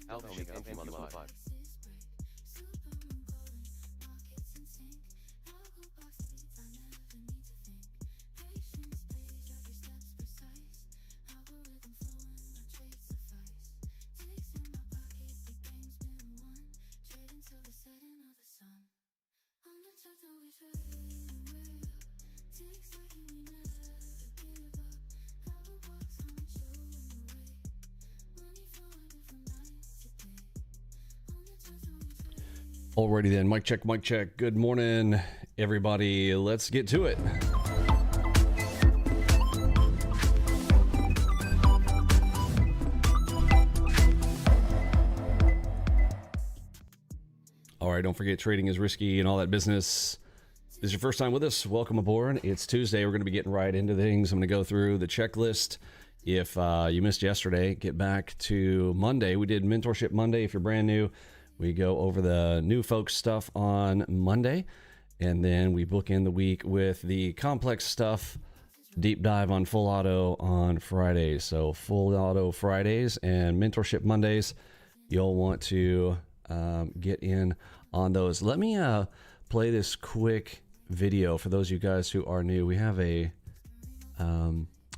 ALGO makes income on the fly. Alrighty then, mic check, mic check. Good morning, everybody. Let's get to it. All right, don't forget trading is risky and all that business. If this is your first time with us, welcome aboard. It's Tuesday. We're going to be getting right into things. I'm going to go through the checklist. If you missed yesterday, get back to Monday. We did Mentorship Monday. If you're brand new, we go over the new folks stuff on Monday, and then we book in the week with the complex stuff, deep dive on full auto on Fridays. So full auto Fridays and Mentorship Mondays, you'll want to get in on those. Let me play this quick video for those of you guys who are new. We have a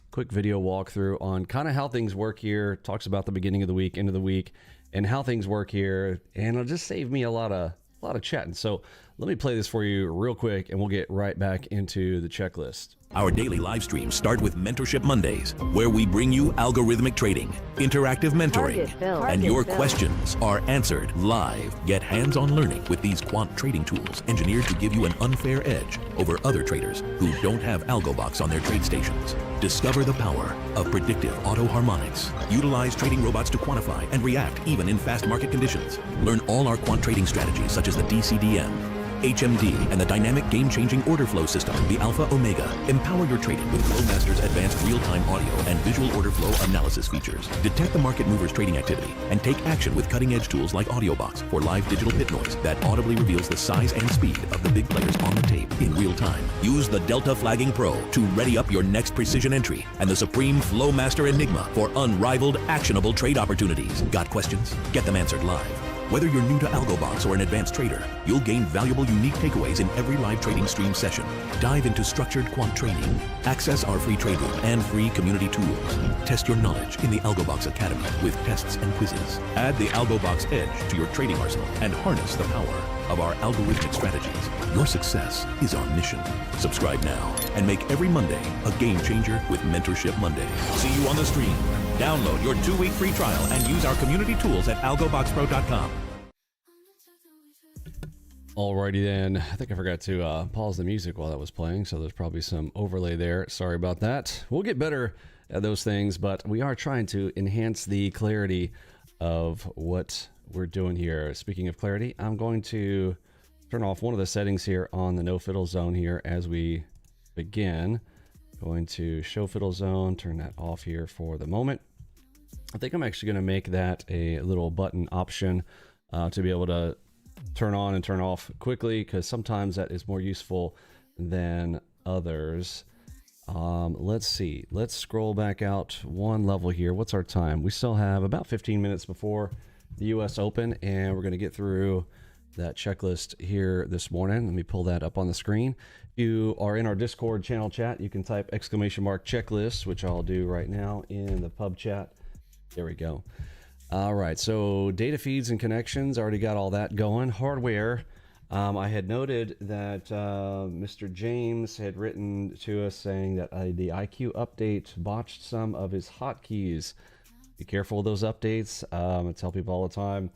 quick video walkthrough on kind of how things work here. Talks about the beginning of the week, end of the week, and how things work here, and it'll just save me a lot of chatting. So let me play this for you real quick, and we'll get right back into the checklist. Our daily live streams start with Mentorship Mondays, where we bring you algorithmic trading, interactive mentoring, and your questions are answered live. Get hands-on learning with these quant trading tools engineered to give you an unfair edge over other traders who don't have ALGO box on their trade stations. Discover the power of predictive auto harmonics. Utilize trading robots to quantify and react even in fast market conditions. Learn all our quant trading strategies such as the DCDM, HMD, and the dynamic game-changing order flow system, the Alpha Omega. Empower your trading with Flowmaster's advanced real-time audio and visual order flow analysis features. Detect the market mover's trading activity and take action with cutting-edge tools like AudioBox for live digital pit noise that audibly reveals the size and speed of the big players on the tape in real time. Use the Delta Flagging Pro to ready up your next precision entry and the Supreme Flowmaster Enigma for unrivaled, actionable trade opportunities. Got questions? Get them answered live. Whether you're new to AlgoBox or an advanced trader, you'll gain valuable, unique takeaways in every live trading stream session. Dive into structured quant training. Access our free trade room and free community tools. Test your knowledge in the AlgoBox Academy with tests and quizzes. Add the AlgoBox Edge to your trading arsenal and harness the power of our algorithmic strategies. Your success is our mission. Subscribe now and make every Monday a game changer with Mentorship Monday. See you on the stream. Download your 2-week free trial and use our community tools at algoboxpro.com. Alrighty then, I think I forgot to pause the music while that was playing, so there's probably some overlay there. Sorry about that. We'll get better at those things, but we are trying to enhance the clarity of what we're doing here. Speaking of clarity, I'm going to turn off one of the settings here on the no fiddle zone here as we begin. Going to show fiddle zone, turn that off here for the moment. I think I'm actually going to make that a little button option to be able to turn on and turn off quickly, because sometimes that is more useful than others. Let's see. Let's scroll back out one level here. What's our time? We still have about 15 minutes before the US Open, and we're going to get through that checklist here this morning. Let me pull that up on the screen. If you are in our Discord channel chat, you can type !checklist, which I'll do right now in the pub chat. There we go. All right, so data feeds and connections, already got all that going. Hardware, I had noted that Mr. James had written to us saying that the IQ update botched some of his hotkeys. Be careful with those updates. I tell people all the time,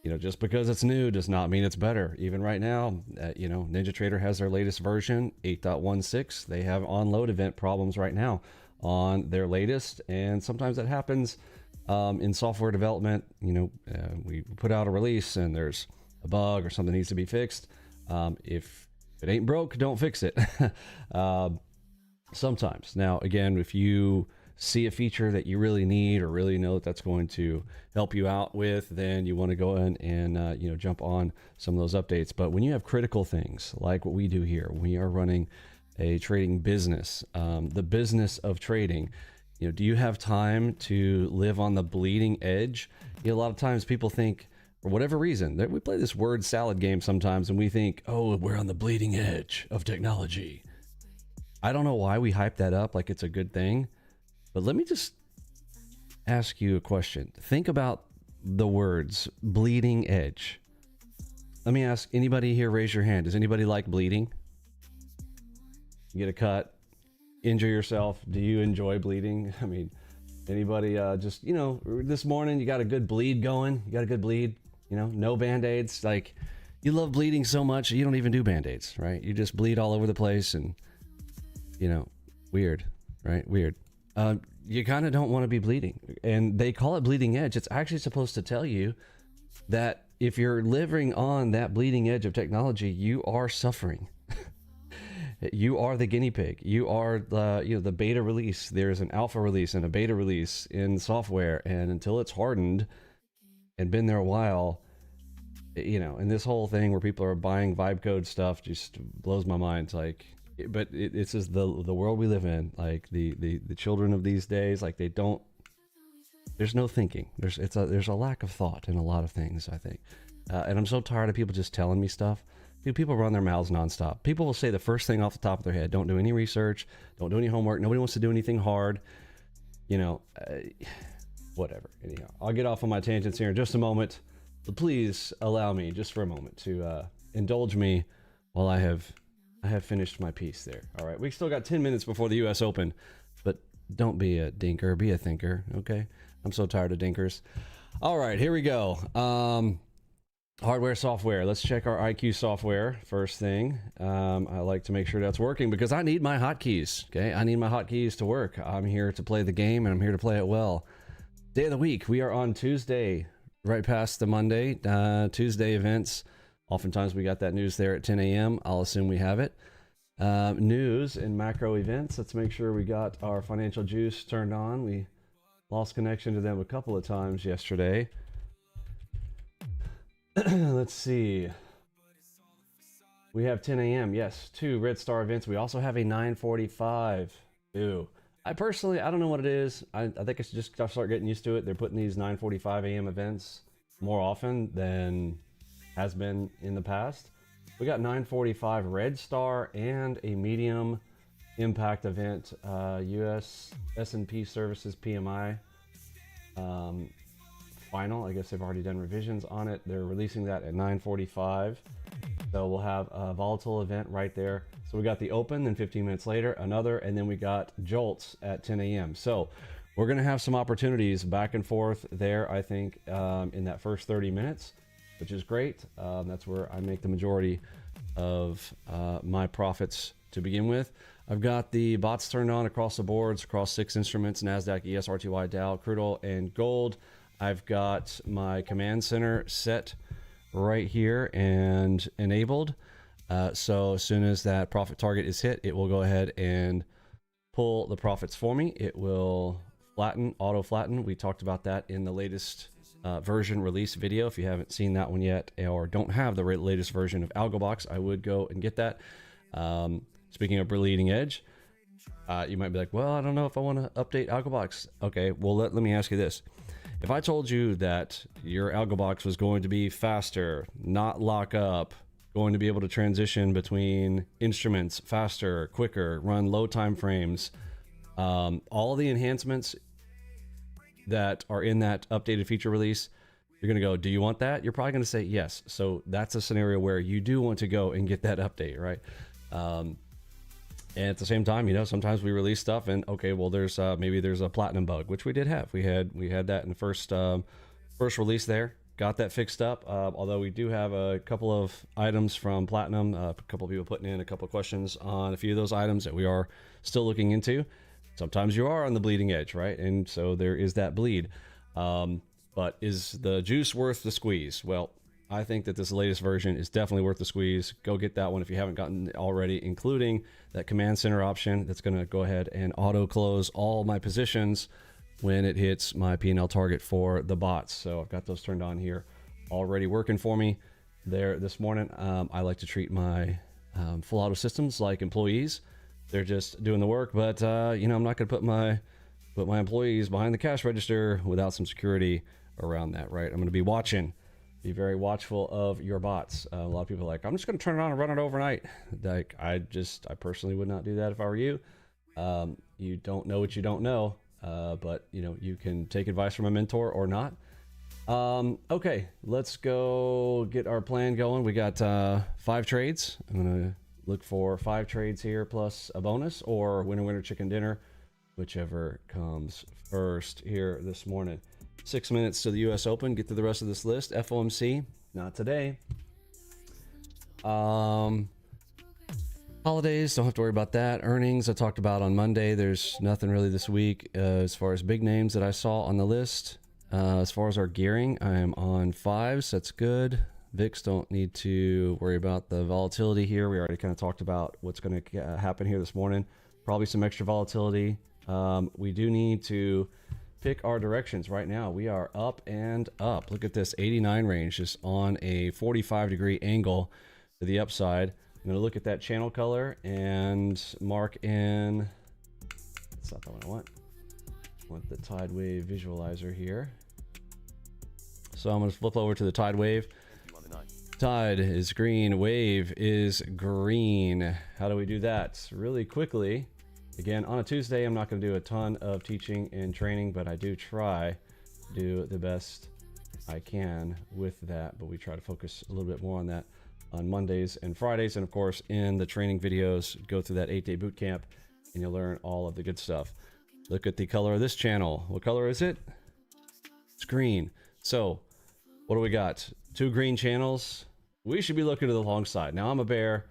you know, just because it's new does not mean it's better. Even right now, you know, NinjaTrader has their latest version, 8.16. They have on-load event problems right now on their latest, and sometimes that happens in software development. You know, we put out a release and there's a bug or something needs to be fixed. If it ain't broke, don't fix it. Sometimes. Now, again, if you see a feature that you really need or really know that that's going to help you out with, then you want to go in and you know, jump on some of those updates. But when you have critical things like what we do here, we are running a trading business, the business of trading. You know, do you have time to live on the bleeding edge? You know, a lot of times people think, for whatever reason, that we play this word salad game sometimes, and we think, oh, we're on the bleeding edge of technology. I don't know why we hype that up like it's a good thing, but let me just ask you a question. Think about the words bleeding edge. Let me ask anybody here, raise your hand. Does anybody like bleeding? You get a cut, injure yourself. Do you enjoy bleeding? I mean, anybody just, you know, this morning you got a good bleed going, you got a good bleed, you know, no band-aids. Like, you love bleeding so much you don't even do band-aids, right? You just bleed all over the place, and you know, weird, right? Weird. You kind of don't want to be bleeding, and they call it bleeding edge. It's actually supposed to tell you that if you're living on that bleeding edge of technology, you are suffering. You are the guinea pig. You are the, you know, the beta release. There's an alpha release and a beta release in software, and until it's hardened and been there a while, you know, and this whole thing where people are buying vibe code stuff just blows my mind. It's like, but it's just the world we live in. Like the children of these days, like they don't. There's no thinking. There's a lack of thought in a lot of things, I think, and I'm so tired of people just telling me stuff. Dude, people run their mouths nonstop. People will say the first thing off the top of their head. Don't do any research. Don't do any homework. Nobody wants to do anything hard. You know, whatever. Anyhow, I'll get off on my tangents here in just a moment. But please allow me just for a moment to indulge me while I have finished my piece there. All right, we still got 10 minutes before the U.S. Open, but don't be a dinker. Be a thinker, okay? I'm so tired of dinkers. All right, here we go. Hardware, software. Let's check our IQ software first thing. I like to make sure that's working because I need my hotkeys. Okay, I need my hotkeys to work. I'm here to play the game, and I'm here to play it well. Day of the week. We are on Tuesday, right past the Monday. Tuesday events. Oftentimes we got that news there at 10 a.m. I'll assume we have it. News and macro events. Let's make sure we got our financial juice turned on. We lost connection to them a couple of times yesterday. Let's see. We have 10 a.m. Yes, 2 Red Star events. We also have a 9:45. Ew. I don't know what it is. I think I should just start getting used to it. They're putting these 9:45 a.m. events more often than has been in the past. We got 9:45 Red Star and a medium impact event. U.S. S&P Services PMI. Final. I guess they've already done revisions on it. They're releasing that at 9:45. So we'll have a volatile event right there. So we got the open, then 15 minutes later, another, and then we got jolts at 10 a.m. So we're going to have some opportunities back and forth there, I think, in that first 30 minutes, which is great. That's where I make the majority of my profits to begin with. I've got the bots turned on across the boards, across 6 instruments, NASDAQ, ES, RTY, Dow, crude oil, and gold. I've got my command center set right here and enabled. So as soon as that profit target is hit, it will go ahead and pull the profits for me. It will flatten, auto flatten. We talked about that in the latest version release video. If you haven't seen that one yet or don't have the latest version of ALGO, I would go and get that. Speaking of bleeding edge, you might be like, well, I don't know if I want to update ALGO. Okay, well, let me ask you this. If I told you that your ALGO was going to be faster, not lock up, going to be able to transition between instruments faster, quicker, run low time frames, all the enhancements that are in that updated feature release, you're going to go, do you want that? You're probably going to say yes. So that's a scenario where you do want to go and get that update, right? And at the same time, you know, sometimes we release stuff and okay, well, there's maybe there's a platinum bug, which we did have. We had that in the first release there. Got that fixed up. Although we do have a couple of items from platinum, a couple of people putting in a couple of questions on a few of those items that we are still looking into. Sometimes you are on the bleeding edge, right? And so there is that bleed. But is the juice worth the squeeze? Well, I think that this latest version is definitely worth the squeeze. Go get that one if you haven't gotten it already, including that command center option that's going to go ahead and auto close all my positions when it hits my P&L target for the bots. So I've got those turned on here already working for me there this morning. I like to treat my full auto systems like employees. They're just doing the work, but you know, I'm not going to put my employees behind the cash register without some security around that, right? I'm going to be watching. Be very watchful of your bots. A lot of people are like, I'm just going to turn it on and run it overnight. Like, I personally would not do that if I were you. You don't know what you don't know, but you know, you can take advice from a mentor or not. Okay, let's go get our plan going. We got 5 trades. I'm going to look for 5 trades here plus a bonus or winner chicken dinner, whichever comes first here this morning. 6 minutes to the US Open. Get to the rest of this list. FOMC, not today. Holidays, don't have to worry about that. Earnings, I talked about on Monday. There's nothing really this week as far as big names that I saw on the list. As far as our gearing, I am on 5s. That's good. VIX, don't need to worry about the volatility here. We already kind of talked about what's going to happen here this morning. Probably some extra volatility. We do need to pick our directions right now. We are up and up. Look at this 89 range just on a 45-degree angle to the upside. I'm going to look at that channel color and mark in. That's not the one I want. I want the tide wave visualizer here. So I'm going to flip over to the tide wave. Tide is green, wave is green. How do we do that? Really quickly. Again, on a Tuesday, I'm not going to do a ton of teaching and training, but I do try to do the best I can with that. But we try to focus a little bit more on that on Mondays and Fridays. And of course, in the training videos, go through that 8-day boot camp and you'll learn all of the good stuff. Look at the color of this channel. What color is it? It's green. So what do we got? 2 green channels. We should be looking to the long side. Now I'm a bear.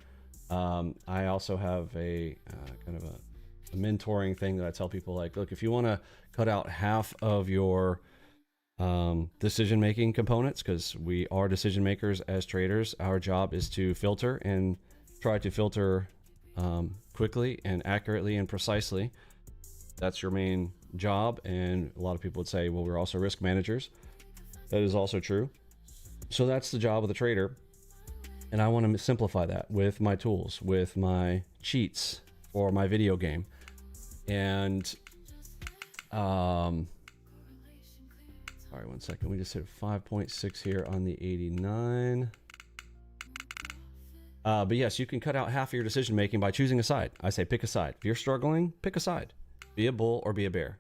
I also have a kind of a mentoring thing that I tell people, like, look, if you want to cut out half of your decision-making components, because we are decision makers as traders, our job is to filter and try to filter quickly and accurately and precisely. That's your main job. And a lot of people would say, well, we're also risk managers. That is also true. So that's the job of the trader. And I want to simplify that with my tools, with my cheats for my video game. And sorry, 1 second. We just hit 5.6 here on the 89. But yes, you can cut out half of your decision making by choosing a side. I say pick a side. If you're struggling, pick a side. Be a bull or be a bear.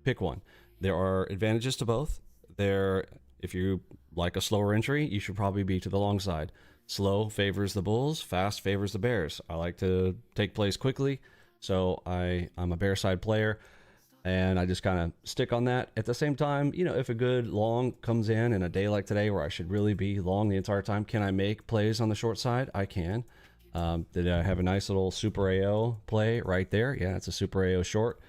Pick one. There are advantages to both. If you like a slower entry, you should probably be to the long side. Slow favors the bulls, fast favors the bears. I like to take plays quickly, so I'm a bear side player, and I just kind of stick on that. At the same time, you know, if a good long comes in a day like today where I should really be long the entire time, can I make plays on the short side? I can. Did I have a nice little Super AO play right there? Yeah, it's a Super AO short.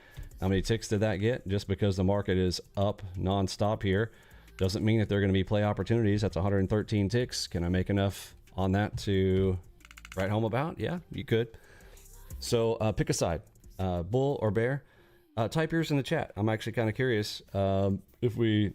How many ticks did that get? Just because the market is up nonstop here doesn't mean that there are going to be play opportunities. That's 113 ticks. Can I make enough on that to write home about? Yeah, you could. So pick a side, bull or bear. Type yours in the chat. I'm actually kind of curious if we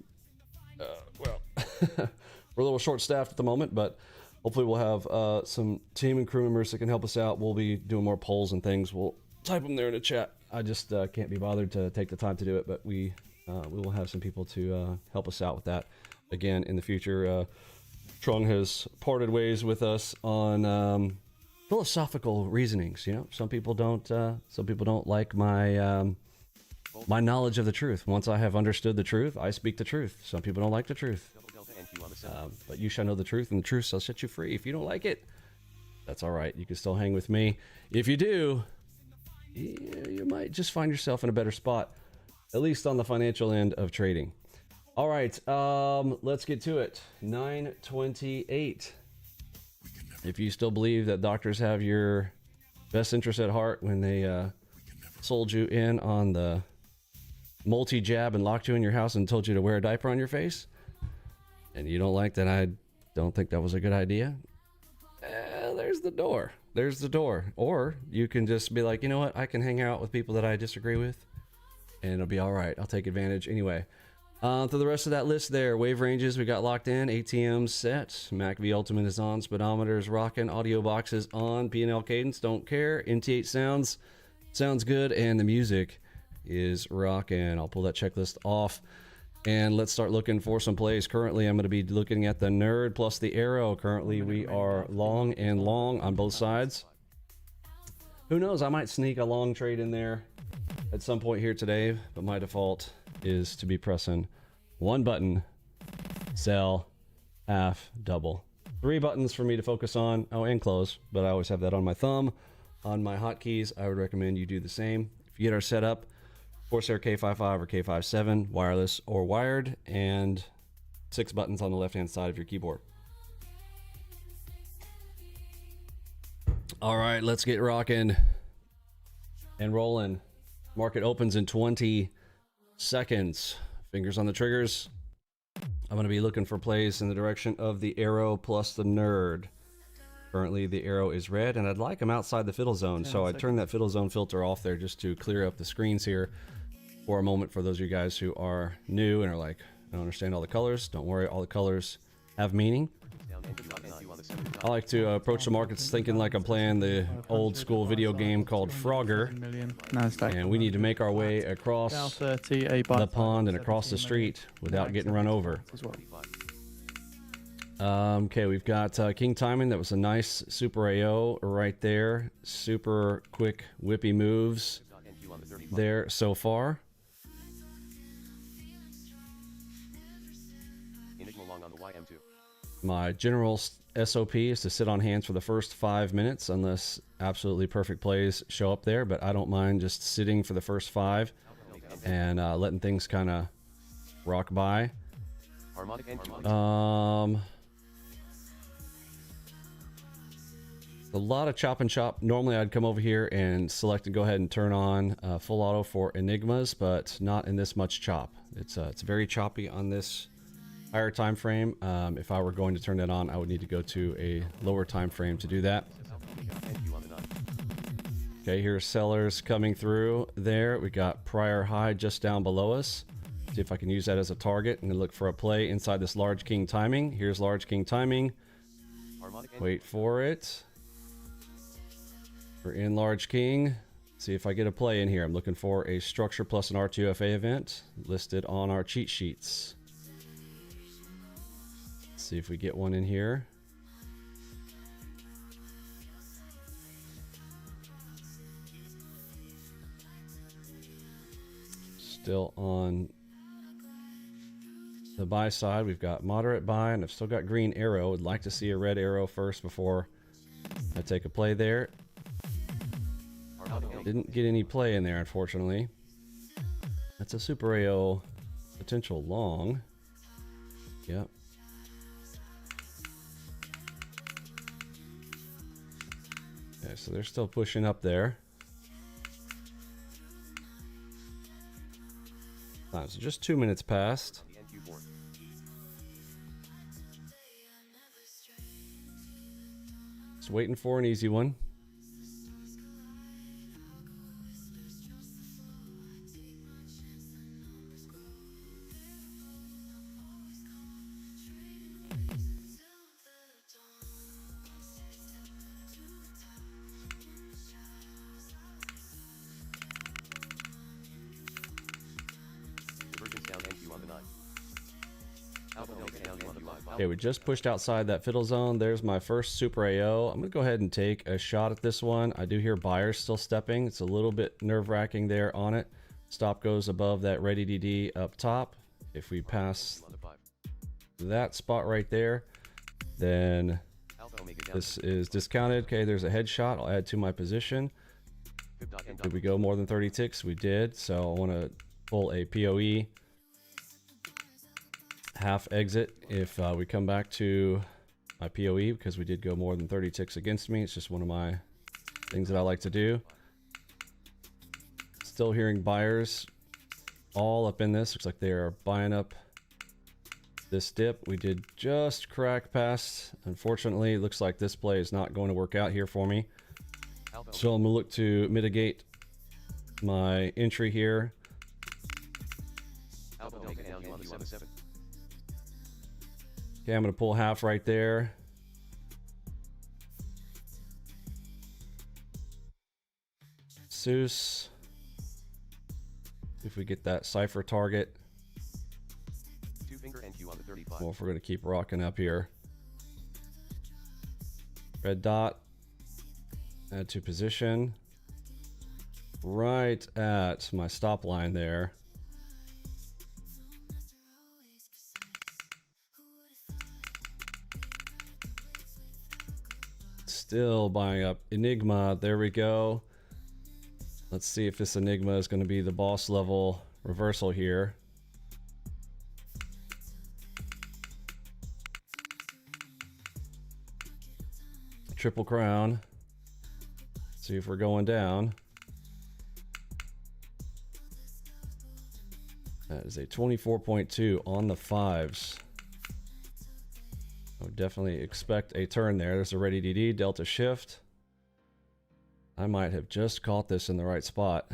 We're a little short-staffed at the moment, but hopefully we'll have some team and crew members that can help us out. We'll be doing more polls and things. We'll type them there in the chat. I just can't be bothered to take the time to do it, but we will have some people to help us out with that again in the future. Trung has parted ways with us on philosophical reasonings. You know, some people don't like my my knowledge of the truth. Once I have understood the truth, I speak the truth. Some people don't like the truth, but you shall know the truth, and the truth shall set you free. If you don't like it, that's all right. You can still hang with me. If you do, you might just find yourself in a better spot, at least on the financial end of trading. All right, let's get to it. 928. If you still believe that doctors have your best interest at heart when they sold you in on the multi-jab and locked you in your house and told you to wear a diaper on your face, and you don't like that, I don't think that was a good idea, there's the door. There's the door. Or you can just be like, you know what, I can hang out with people that I disagree with, and it'll be all right. I'll take advantage anyway. To the rest of that list there, wave ranges we got locked in, ATM set, MACV Ultimate is on, speedometer is rocking, audio box is on, P&L cadence, don't care, NT8 sounds good, and the music is rocking. I'll pull that checklist off, and let's start looking for some plays. Currently, I'm going to be looking at the nerd plus the arrow. Currently, we are long and long on both sides. Who knows? I might sneak a long trade in there at some point here today, but my default is to be pressing one button, sell, half, double. 3 buttons for me to focus on. Oh, and close, but I always have that on my thumb. On my hotkeys, I would recommend you do the same. If you get our setup, Corsair K55 or K57, wireless or wired, and 6 buttons on the left-hand side of your keyboard. All right, let's get rocking and rolling. Market opens in 20 seconds. Fingers on the triggers. I'm going to be looking for plays in the direction of the arrow plus the nerd. Currently the arrow is red, and I'd like them outside the fiddle zone, so I turned that fiddle zone filter off there just to clear up the screens here for a moment for those of you guys who are new and are like, I don't understand all the colors. Don't worry, all the colors have meaning. I like to approach the markets thinking like I'm playing the old school video game called Frogger, and we need to make our way across the pond and across the street without getting run over. Okay, we've got King Timing. That was a nice super AO right there. Super quick whippy moves there so far. My general SOP is to sit on hands for the first 5 minutes unless absolutely perfect plays show up there, but I don't mind just sitting for the first 5 and letting things kind of rock by. A lot of chop and chop. Normally I'd come over here and select and go ahead and turn on full auto for enigmas, but not in this much chop. It's very choppy on this higher time frame. If I were going to turn that on, I would need to go to a lower time frame to do that. Okay, here's sellers coming through there. We got prior high just down below us. See if I can use that as a target and look for a play inside this large king timing. Here's large king timing. Wait for it. We're in large king. See if I get a play in here. I'm looking for a structure plus an R2FA event listed on our cheat sheets. See if we get one in here. Still on the buy side, we've got moderate buy, and I've still got green arrow. Would like to see a red arrow first before I take a play there. Didn't get any play in there, unfortunately. That's a super AO potential long. Yep. Okay, so they're still pushing up there. So just 2 minutes passed. Just waiting for an easy one. Okay, we just pushed outside that fiddle zone. There's my first super AO. I'm gonna go ahead and take a shot at this one. I do hear buyers still stepping. It's a little bit nerve-wracking there on it. Stop goes above that ready DD up top. If we pass that spot right there, then this is discounted. Okay, there's a headshot. I'll add to my position. Did we go more than 30 ticks? We did. So I want to pull a POE half exit if we come back to my POE, because we did go more than 30 ticks against me. It's just one of my things that I like to do. Still hearing buyers all up in this. Looks like they are buying up this dip. We did just crack past. Unfortunately, it looks like this play is not going to work out here for me. So I'm going to look to mitigate my entry here. Okay, I'm going to pull half right there. Seuss. If we get that cipher target. Well, if we're going to keep rocking up here. Red dot. Add to position. Right at my stop line there. Still buying up Enigma. There we go. Let's see if this Enigma is going to be the boss level reversal here. Triple crown. See if we're going down. That is a 24.2 on the fives. I would definitely expect a turn there. There's a ready DD, delta shift. I might have just caught this in the right spot.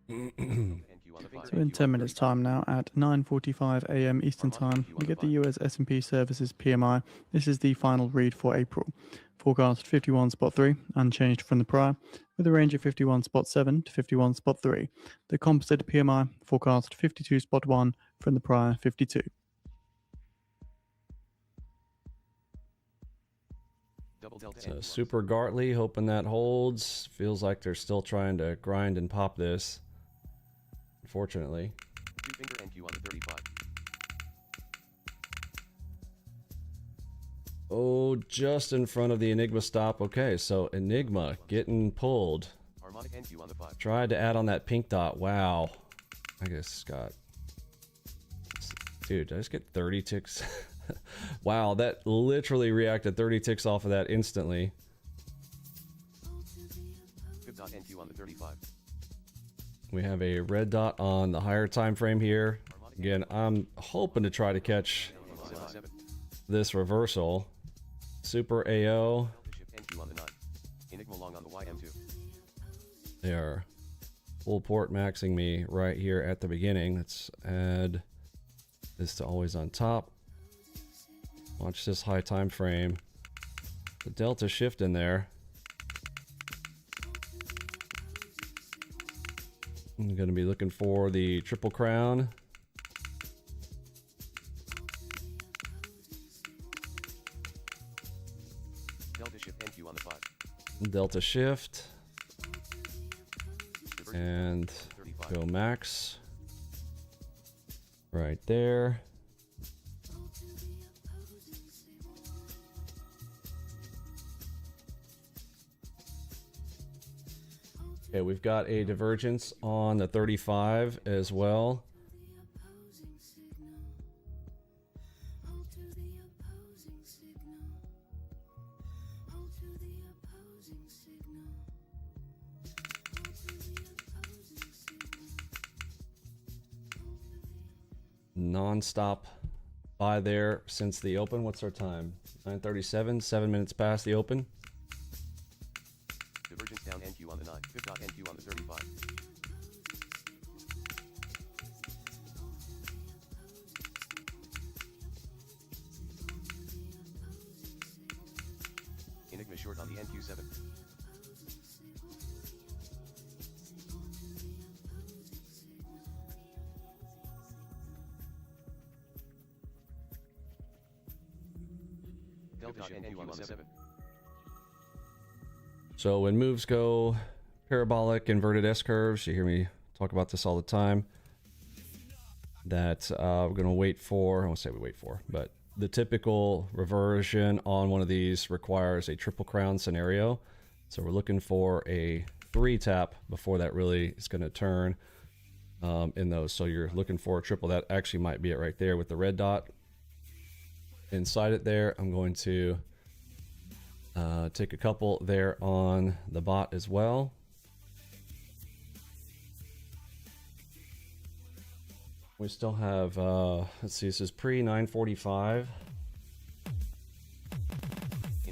So in 10 minutes time now at 9:45 a.m. Eastern Time, we get the US S&P Services PMI. This is the final read for April. Forecast 51.3, unchanged from the prior, with a range of 51.7 to 51.3. The composite PMI forecast 52.1 from the prior 52. So Super Gartley, hoping that holds. Feels like they're still trying to grind and pop this. Unfortunately. Oh, just in front of the Enigma stop. Okay, so Enigma getting pulled. Tried to add on that pink dot. Wow. I guess got... Dude, did I just get 30 ticks? Wow, that literally reacted 30 ticks off of that instantly. We have a red dot on the higher time frame here. Again, I'm hoping to try to catch this reversal. Super AO. They are full port maxing me right here at the beginning. Let's add this to always on top. Watch this high time frame. The delta shift in there. I'm going to be looking for the triple crown. Delta shift. And go max. Right there. Okay, we've got a divergence on the 35 as well. Non-stop buy there since the open. What's our time? 9:37, 7 minutes past the open. Divergence down NQ on the 9. Good dot NQ on the 35. Enigma short on the NQ7. So when moves go parabolic, inverted S curves, you hear me talk about this all the time, that we're going to wait for, I won't say we wait for, but the typical reversion on one of these requires a triple crown scenario. So we're looking for a 3 tap before that really is going to turn in those. So you're looking for a triple. That actually might be it right there with the red dot inside it there. I'm going to take a couple there on the bot as well. We still have, let's see, this is pre 9:45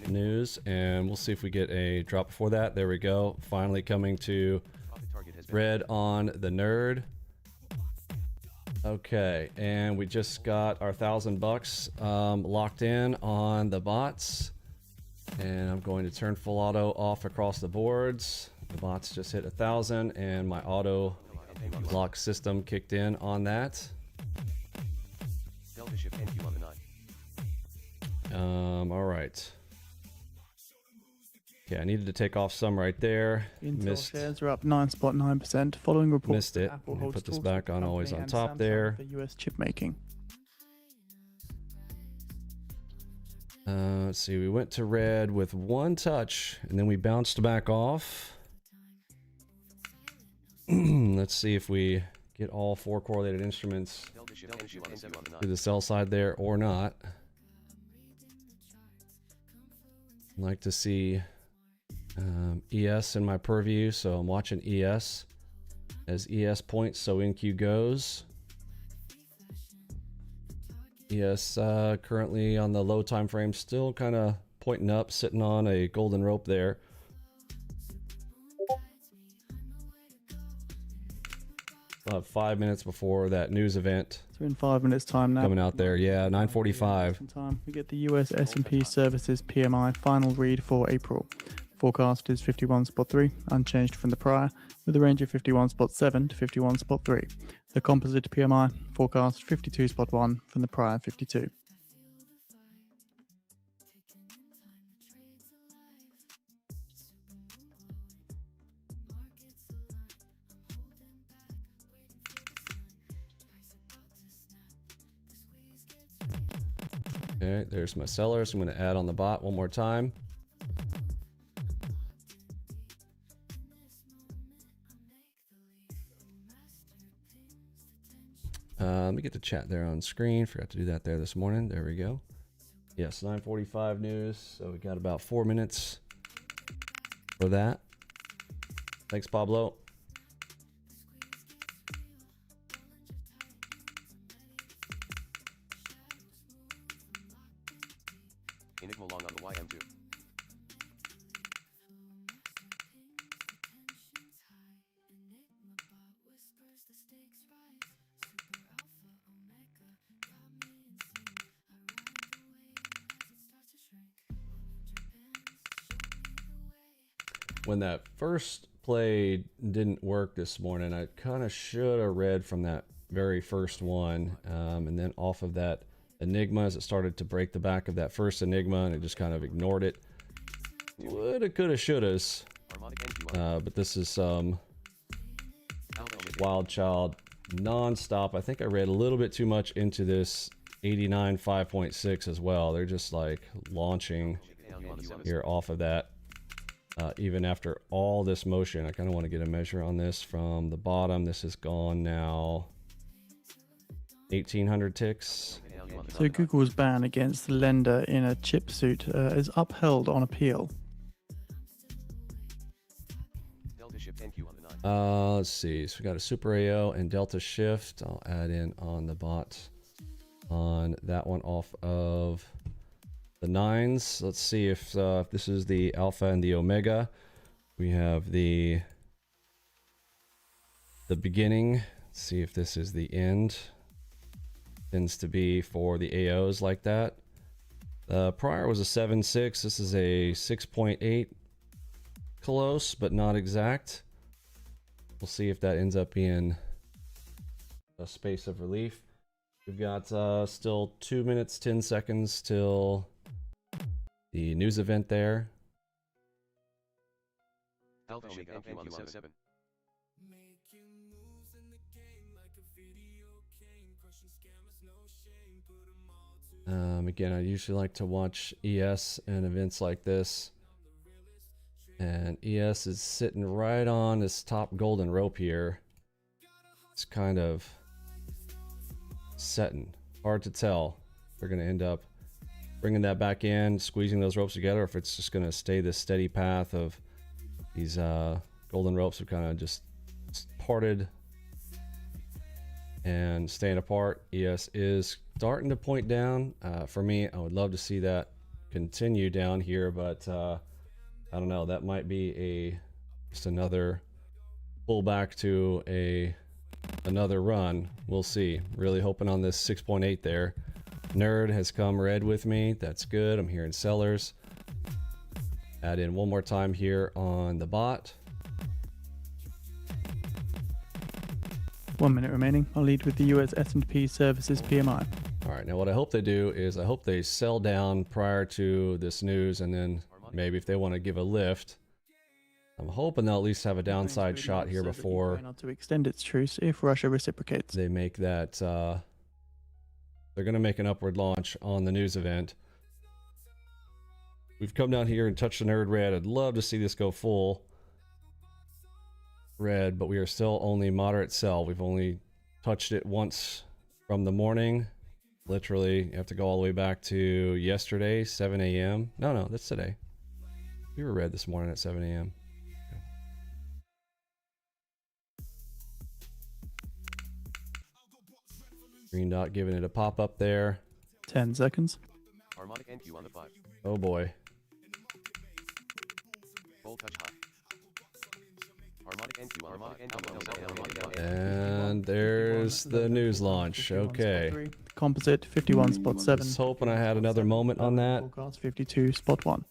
news, and we'll see if we get a drop before that. There we go. Finally coming to red on the nerd. Okay, and we just got our $1,000 locked in on the bots, and I'm going to turn full auto off across the boards. The bots just hit 1,000, and my auto lock system kicked in on that. All right. Okay, I needed to take off some right there. Intel shares are up 9.9% following reports. Missed it. Apple Let me holds put this talks back with on, the always company on and top Samsung there. for US chip making. Let's see, we went to red with one touch, and then we bounced back off. Let's see if we get all 4 correlated instruments to the sell side there or not. I'd like to see ES in my purview, so I'm watching ES as ES points, so NQ goes. ES currently on the low time frame, still kind of pointing up, sitting on a golden rope there. We'll have 5 minutes before that news event. So in 5 minutes time now. Coming out there, yeah, 9:45. Time. We get the US S&P Services PMI final read for April. Forecast is 51.3, unchanged from the prior, with a range of 51.7 to 51.3. The composite PMI forecast 52.1 from the prior 52. Okay, there's my sellers. I'm going to add on the bot one more time. Let me get the chat there on screen. Forgot to do that there this morning. There we go. Yes, 9:45 news. So we got about 4 minutes for that. Thanks, Pablo. Enigma long on the YM2. When that first play didn't work this morning, I kind of should have read from that very first one, and then off of that Enigma as it started to break the back of that first Enigma, and it just kind of ignored it. Woulda, coulda, shouldas. But this is some wild child non-stop. I think I read a little bit too much into this 89 5.6 as well. They're just like launching here off of that. Even after all this motion, I kind of want to get a measure on this from the bottom. This is gone now 1,800 ticks. So Google's ban against the lender in a chip suit is upheld on appeal. Let's see. So we got a Super AO and Delta Shift. I'll add in on the bot on that one off of the 9s. Let's see if this is the Alpha and the Omega. We have the beginning. Let's see if this is the end. Tends to be for the AOs like that. Prior was a 7.6. This is a 6.8. Close, but not exact. We'll see if that ends up being a space of relief. We've got still 2 minutes, 10 seconds till the news event there. Alpha Omega NQ on the 7. Again, I usually like to watch ES and events like this. And ES is sitting right on this top golden rope here. It's kind of setting. Hard to tell if they're going to end up bringing that back in, squeezing those ropes together, or if it's just going to stay this steady path of these golden ropes have kind of just parted and staying apart. ES is starting to point down. For me, I would love to see that continue down here, but I don't know. That might be just another pullback to another run. We'll see. Really hoping on this 6.8 there. Nerd has come red with me. That's good. I'm hearing sellers. Add in one more time here on the bot. 1 minute remaining. I'll lead with the US S&P Services PMI. All right, now what I hope they do is I hope they sell down prior to this news, and then maybe if they want to give a lift, I'm hoping they'll at least have a downside shot here before not to extend its truce if Russia reciprocates. they make that. They're going to make an upward launch on the news event. We've come down here and touched the nerd red. I'd love to see this go full red, but we are still only moderate sell. We've only touched it once from the morning. Literally, you have to go all the way back to yesterday, 7 a.m. No, that's today. We were red this morning at 7 a.m. Green dot giving it a pop up there. 10 seconds. Harmonic NQ on the 5. Oh boy. Full touch high. Harmonic NQ on the 5. And there's the news launch. Okay. Composite 51.7. Just hoping I had another moment on that. Forecast 52.1.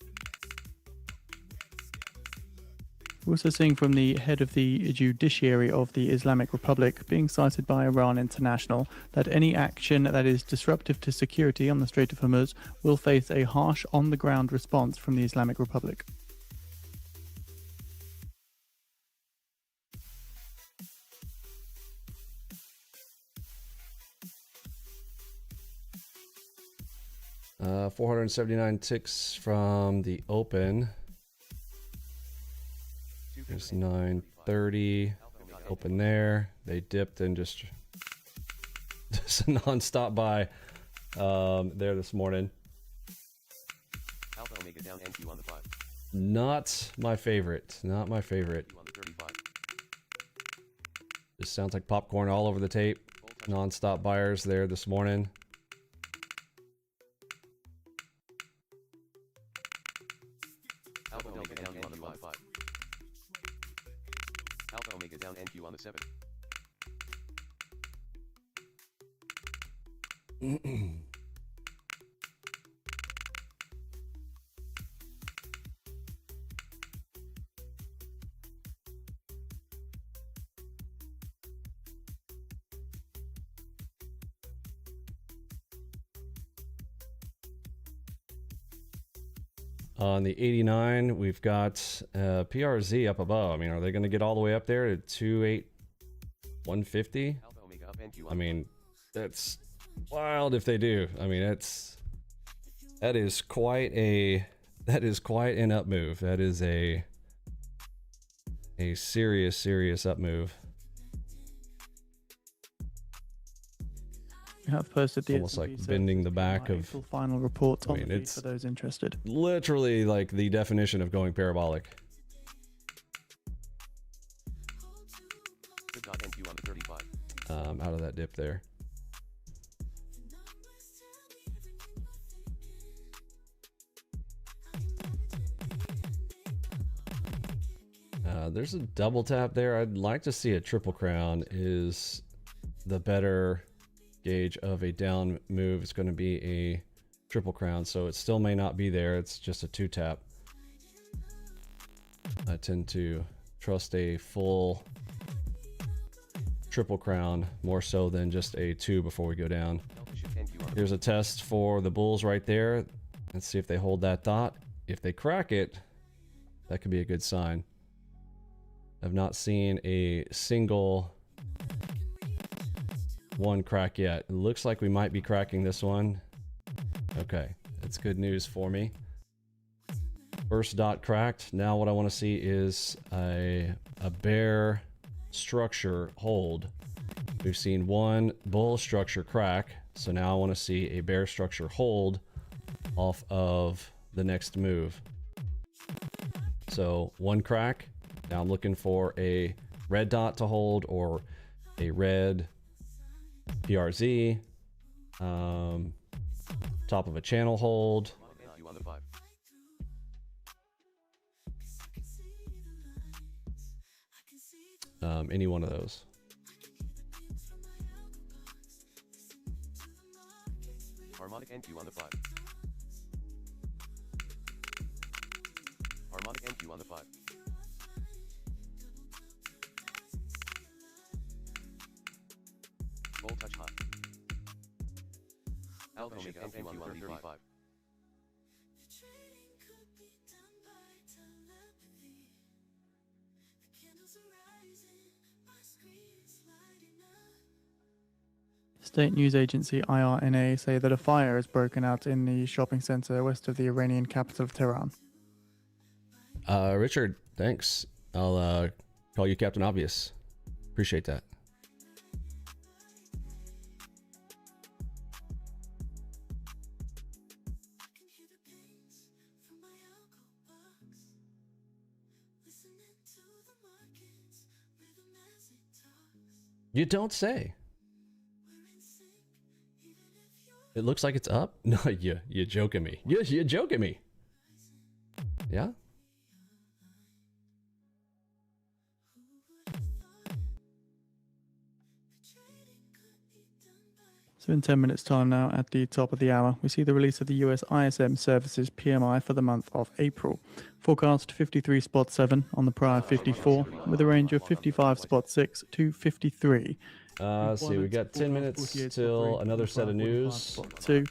We're also seeing from the head of the judiciary of the Islamic Republic, being cited by Iran International, that any action that is disruptive to security on the Strait of Hormuz will face a harsh on-the-ground response from the Islamic Republic. Uh, 479 ticks from the open. There's 930 open there. They dipped and just a non-stop buy there this morning. Alpha Omega down NQ on the 5. Not my favorite. Not my favorite. On the 35. Just sounds like popcorn all over the tape. Non-stop buyers there this morning. Alpha Omega down NQ on the 5. Alpha Omega down NQ on the 7. On the 89, we've got PRZ up above. I mean, are they going to get all the way up there to 28150? Alpha Omega up NQ on I mean, that's wild if they do. I mean, that is quite an up move. That is a serious up move. We have posted the Almost like S&P bending the Services back PMI of- April final report on I mean, the feed it's for those interested. Literally like the definition of going parabolic. Good dot NQ on the 35. Out of that dip there. There's a double tap there. I'd like to see a triple crown is the better gauge of a down move. It's going to be a triple crown, so it still may not be there. It's just a two tap. I tend to trust a full triple crown more so than just a two before we go down. Alpha Shift NQ on the Here's a test for the bulls right there. Let's see if they hold that dot. If they crack it, that could be a good sign. I've not seen a single one crack yet. It looks like we might be cracking this one. Okay, that's good news for me. First dot cracked. Now what I want to see is a bear structure hold. We've seen one bull structure crack, so now I want to see a bear structure hold off of the next move. So one crack. Now I'm looking for a red dot to hold or a red PRZ, top of a channel hold. Any one of those. Harmonic NQ on the 5. Harmonic NQ on the 5. Full touch hot. ALGO NQ on the 35. State news agency IRNA say that a fire has broken out in the shopping center west of the Iranian capital of Tehran. Richard, thanks. I'll call you Captain Obvious. Appreciate that. You don't say. It looks like it's up. No, you're joking me. You're joking me. Yeah. So in 10 minutes time now, at the top of the hour, we see the release of the US ISM Services PMI for the month of April. Forecast 53.7 on the prior 54, with a range of 55.6 to 53. Let's see, we got 10 minutes till another set of news. 2.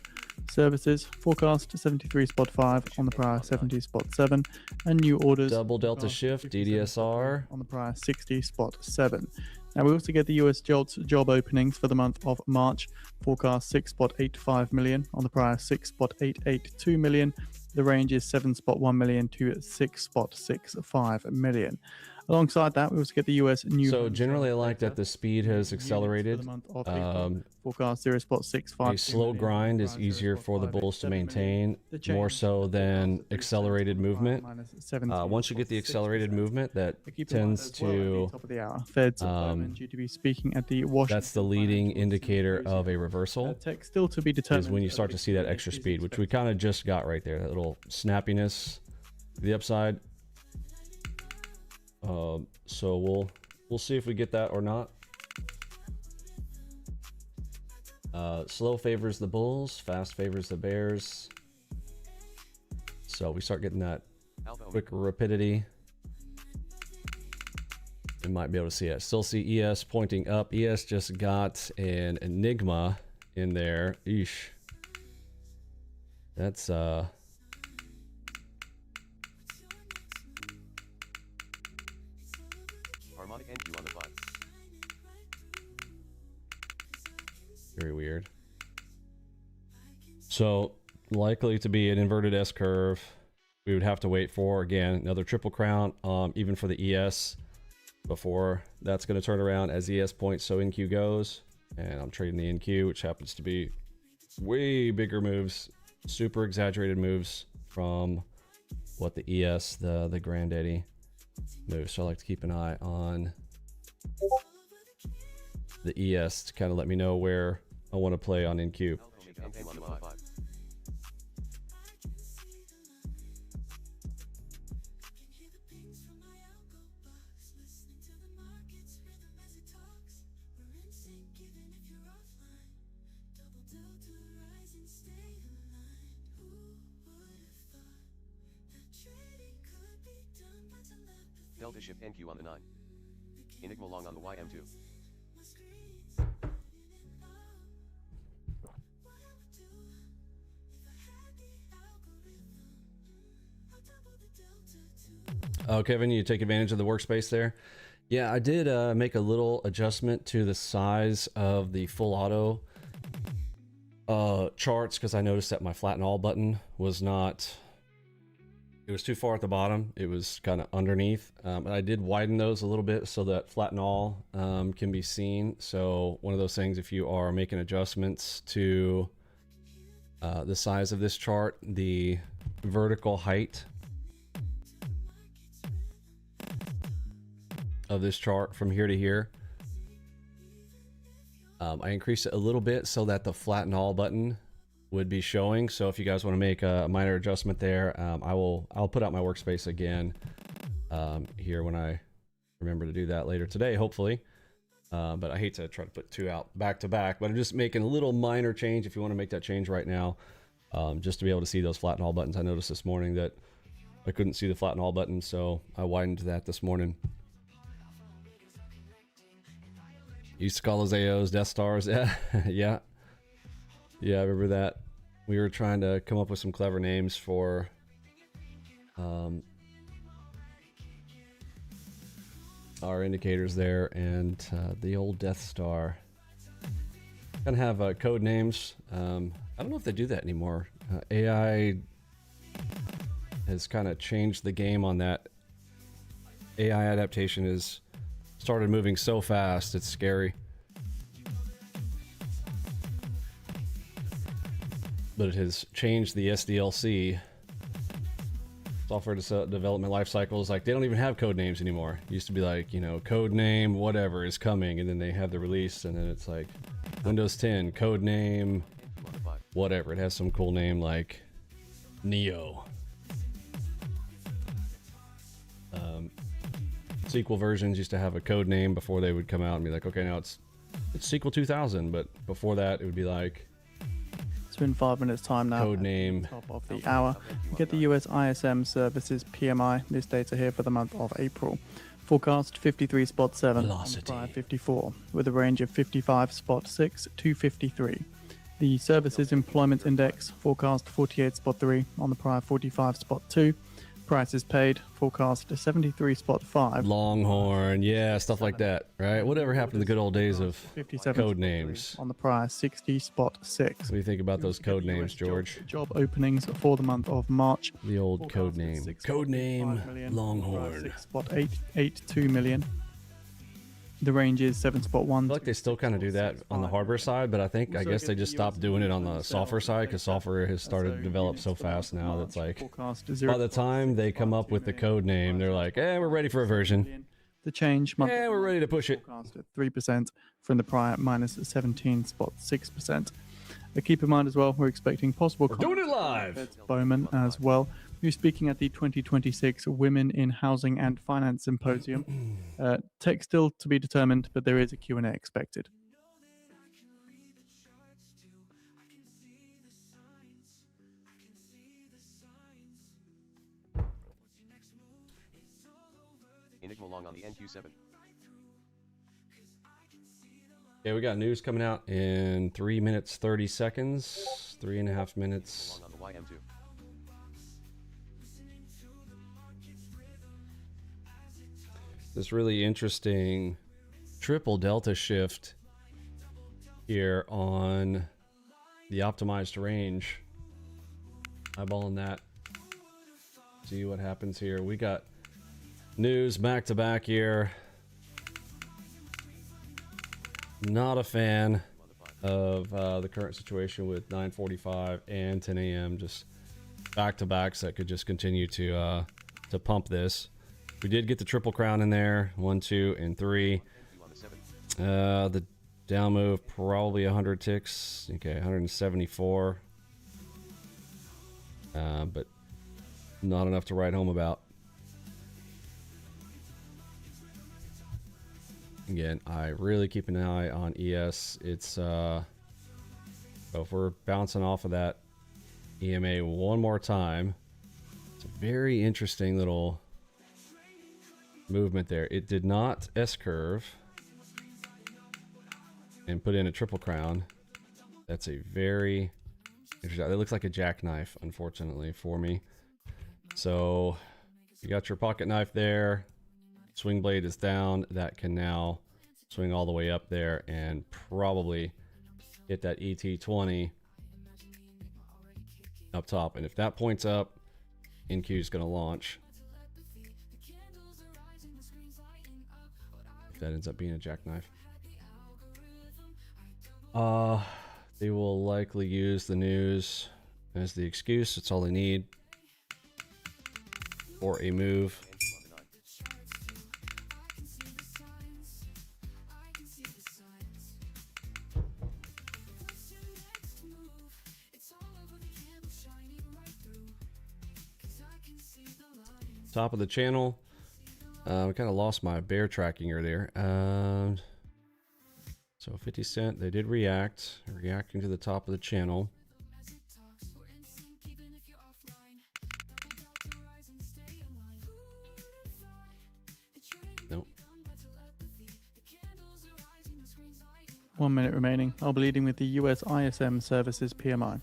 Services forecast 73.5 on the prior 70.7, and new orders Double delta shift, DDSR. on the prior 60.7. Now we also get the US job openings for the month of March, forecast 6.85 million on the prior 6.882 million. The range is 7.1 million to 6.65 million. Alongside that, we also get the US new. So generally, I like that the speed has accelerated. Forecast 0.65. A slow grind is easier for the bulls to maintain, more so than accelerated movement. Once you get the accelerated movement, that tends to. Fed's due to be speaking at the Washington. That's the leading indicator of a reversal. Tech still to be determined. Is when you start to see that extra speed, which we kind of just got right there. That little snappiness, the upside. So we'll see if we get that or not. Slow favors the bulls, fast favors the bears. So we start getting that quick rapidity. We might be able to see it. Still see ES pointing up. ES just got an Enigma in there. Eesh. That's very weird. So likely to be an inverted S curve. We would have to wait for, again, another triple crown, even for the ES before that's going to turn around as ES points, so NQ goes. And I'm trading the NQ, which happens to be way bigger moves, super exaggerated moves from what the ES, the granddaddy moves. So I like to keep an eye on the ES to kind of let me know where I want to play on NQ. Delta shift NQ on the 9. Enigma long on the YM2. Oh, Kevin, you take advantage of the workspace there. Yeah, I did make a little adjustment to the size of the full auto charts because I noticed that my flatten all button was not, it was too far at the bottom. It was kind of underneath. And I did widen those a little bit so that flatten all can be seen. So one of those things, if you are making adjustments to the size of this chart, the vertical height of this chart from here to here, I increased it a little bit so that the flatten all button would be showing. So if you guys want to make a minor adjustment there, I'll put out my workspace again here when I remember to do that later today, hopefully. But I hate to try to put two out back to back, but I'm just making a little minor change. If you want to make that change right now, just to be able to see those flatten all buttons. I noticed this morning that I couldn't see the flatten all button, so I widened that this morning. Used to call those AOs Death Stars. Yeah, yeah, I remember that. We were trying to come up with some clever names for our indicators there, and the old Death Star. Kind of have code names. I don't know if they do that anymore. AI has kind of changed the game on that. AI adaptation is started moving so fast, it's scary. But it has changed the SDLC, software development life cycles. Like, they don't even have code names anymore. It used to be like, you know, code name whatever is coming, and then they have the release, and then it's like Windows 10 code name whatever. It has some cool name like Neo. SQL versions used to have a code name before they would come out and be like, okay, now it's SQL 2000, but before that it would be like, it's been 5 minutes time now. Code name. Top of the hour. We get the US ISM services PMI. This data here for the month of April. Forecast 53.7. Velocity. 54 with a range of 55.6 to 53. The services employment index forecast 48.3 on the prior 45.2. Prices paid forecast 73.5. Longhorn, yeah, stuff like that, right? Whatever happened to the good old days of code names? On the prior 60.6. What do you think about those code names, George? Job openings for the month of March. The old code name. Code name Longhorn. 6.882 million. The range is 7.1. I feel like they still kind of do that on the hardware side, but I guess they just stopped doing it on the software side because software has started to develop so fast now that's like, by the time they come up with the code name, they're like, we're ready for a version. The change month. We're ready to push it. Forecast at 3% from the prior minus 17.6%. Keep in mind as well, we're expecting possible. We're doing it live. Bowman as well. Who's speaking at the 2026 Women in Housing and Finance Symposium. Tech still to be determined, but there is a Q&A expected. Enigma long on the NQ7. Okay, we got news coming out in 3 minutes 30 seconds. 3.5 minutes. Long on the YM2. This really interesting triple delta shift here on the optimized range. Eyeballing that. See what happens here. We got news back to back here. Not a fan of the current situation with 9:45 and 10 a.m. just back to backs that could just continue to pump this. We did get the triple crown in there, 1, 2, and 3. The down move probably 100 ticks. Okay, 174. But not enough to write home about. Again, I really keep an eye on ES. It's so if we're bouncing off of that EMA one more time, it's a very interesting little movement there. It did not S-curve and put in a triple crown. That's a very interesting. It looks like a jackknife, unfortunately for me. So You got your pocket knife there. Swing blade is down. That can now swing all the way up there and probably hit that ET20 up top. And if that points up, NQ is going to launch. If that ends up being a jackknife. They will likely use the news as the excuse. It's all they need for a move. Top of the channel. I kind of lost my bear tracking earlier. So 50 cent, they did reacting to the top of the channel. Nope. 1 minute remaining. I'll be leading with the US ISM Services PMI.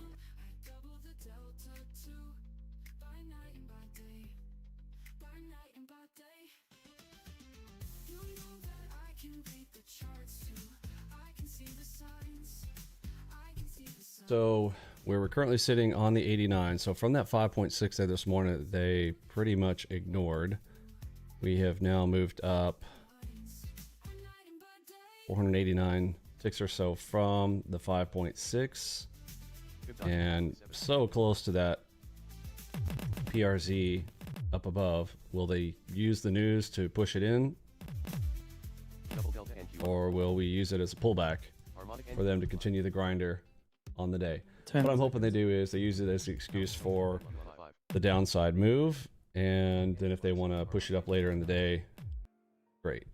So where we're currently sitting on the 89. So from that 5.6 there this morning, they pretty much ignored. We have now moved up 489 ticks or so from the 5.6 and so close to that PRZ up above. Will they use the news to push it in, or will we use it as a pullback for them to continue the grinder on the day? What I'm hoping they do is they use it as the excuse for the downside move, and then if they want to push it up later in the day, great.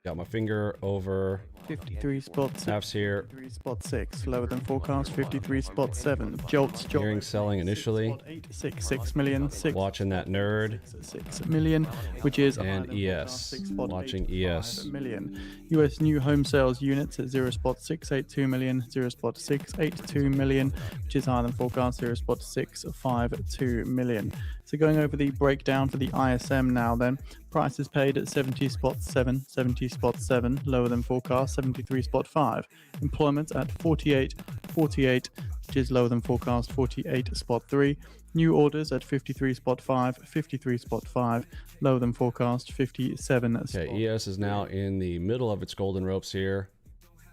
Got my finger over 53 spots. halves here. 53 spot 6, lower than forecast. 53 spot 7. Jolts. Hearing selling initially. 6 million. 6. Watching that nerd. 6 million, which is And ES. Watching ES. Million. US new home sales units at 0.682 million, 0.682 million, which is higher than forecast. 0.652 million. So going over the breakdown for the ISM now then. Prices paid at 70.7, lower than forecast. 73.5. Employment at 48, which is lower than forecast. 48.3. New orders at 53.5, lower than forecast. 57. Okay, ES is now in the middle of its golden ropes here.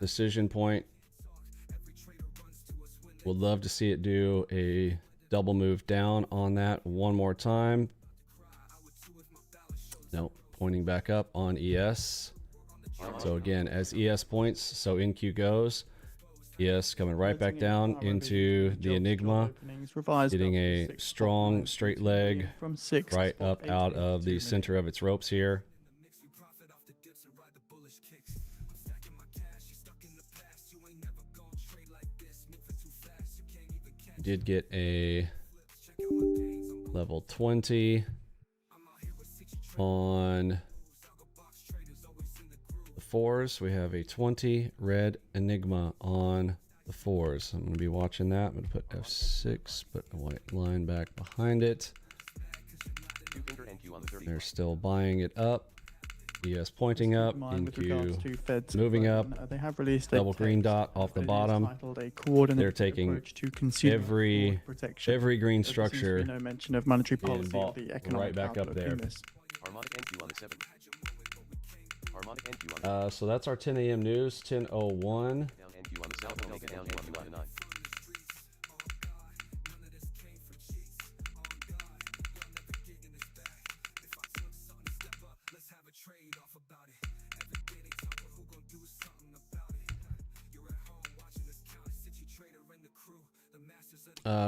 Decision point. Would love to see it do a double move down on that one more time. Nope, pointing back up on ES. So again, as ES points, so NQ goes. ES coming right back down into the Enigma, getting a strong straight leg right up out of the center of its ropes here. Did get a level 20 on the 4s. We have a 20 red Enigma on the 4s. I'm going to be watching that. I'm going to put F6, put a white line back behind it. They're still buying it up. ES pointing up, NQ moving up, they have released double green dot off the bottom. They're taking every green structure no mention of monetary policy or and the economic right back up there. So that's our 10 a.m. news, 10:01.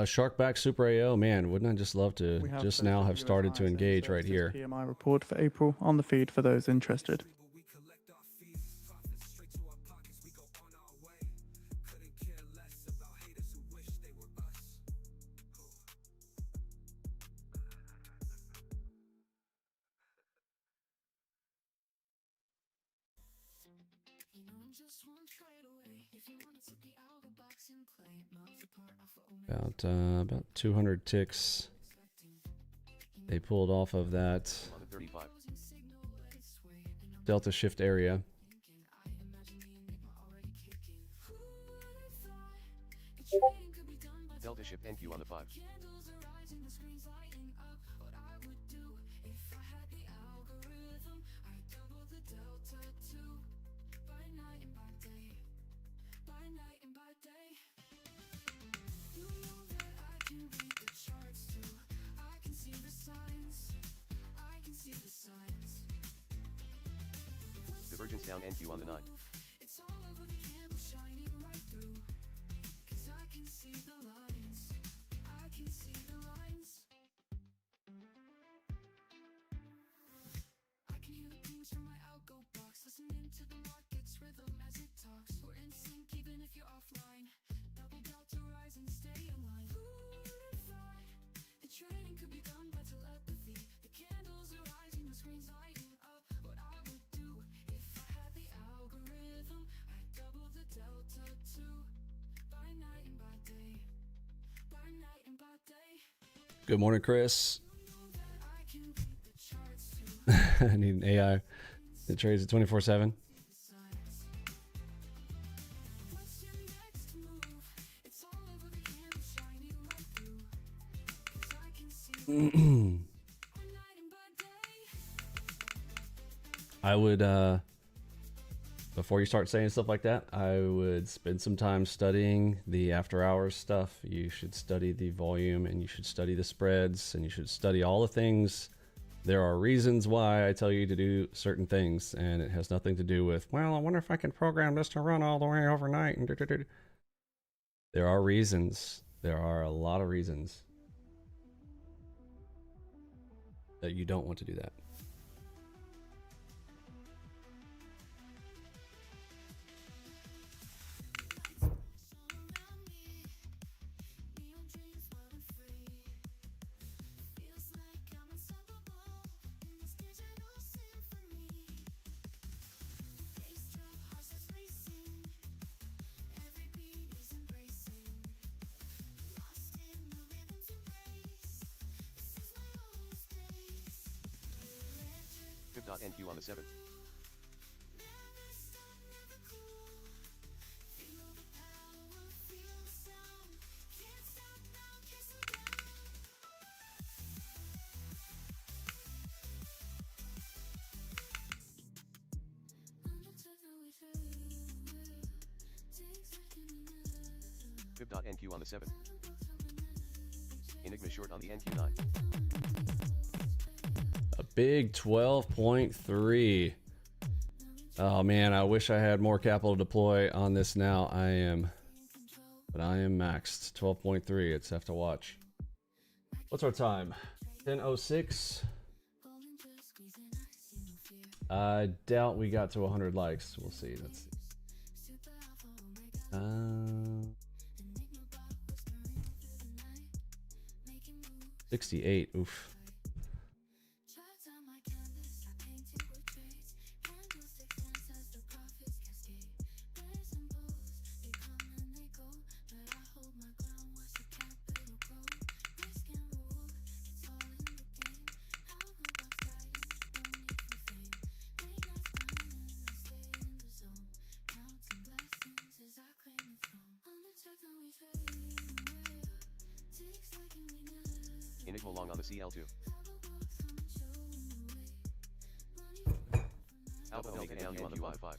Sharkback Super AO, man, wouldn't I just love to just now have started to engage right here. PMI report for April on the feed for those interested. About 200 ticks They pulled off of that On the 35. delta shift area. Delta shift NQ on the 5. Divergence down NQ on the 9. from my ALGO box, listening to the market's rhythm as it talks. We're in sync even if you're offline. Double delta rise and stay aligned. Who would've thought the trading could be done by telepathy? The candles are rising, the screen's lighting up. What I would do if I had the algorithm, I'd double the delta too. By night and by day, by night and by day. Good morning, Chris. I need an AI that trades at 24/7. I would, before you start saying stuff like that, I would spend some time studying the after hours stuff. You should study the volume, and you should study the spreads, and you should study all the things. There are reasons why I tell you to do certain things, and it has nothing to do with, well, I wonder if I can program this to run all the way overnight. And there are reasons. There are a lot of reasons that you don't want to do that. NQ on the 7. NQ on the 7. Enigma short on the NQ9. A big 12.3. Oh man, I wish I had more capital to deploy on this now. I am maxed. 12.3. It's have to watch. What's our time? 10:06. I doubt we got to 100 likes. We'll see. Let's see. 68. Oof. Enigma long on the CL2. Alpha Delta NQ on the 5.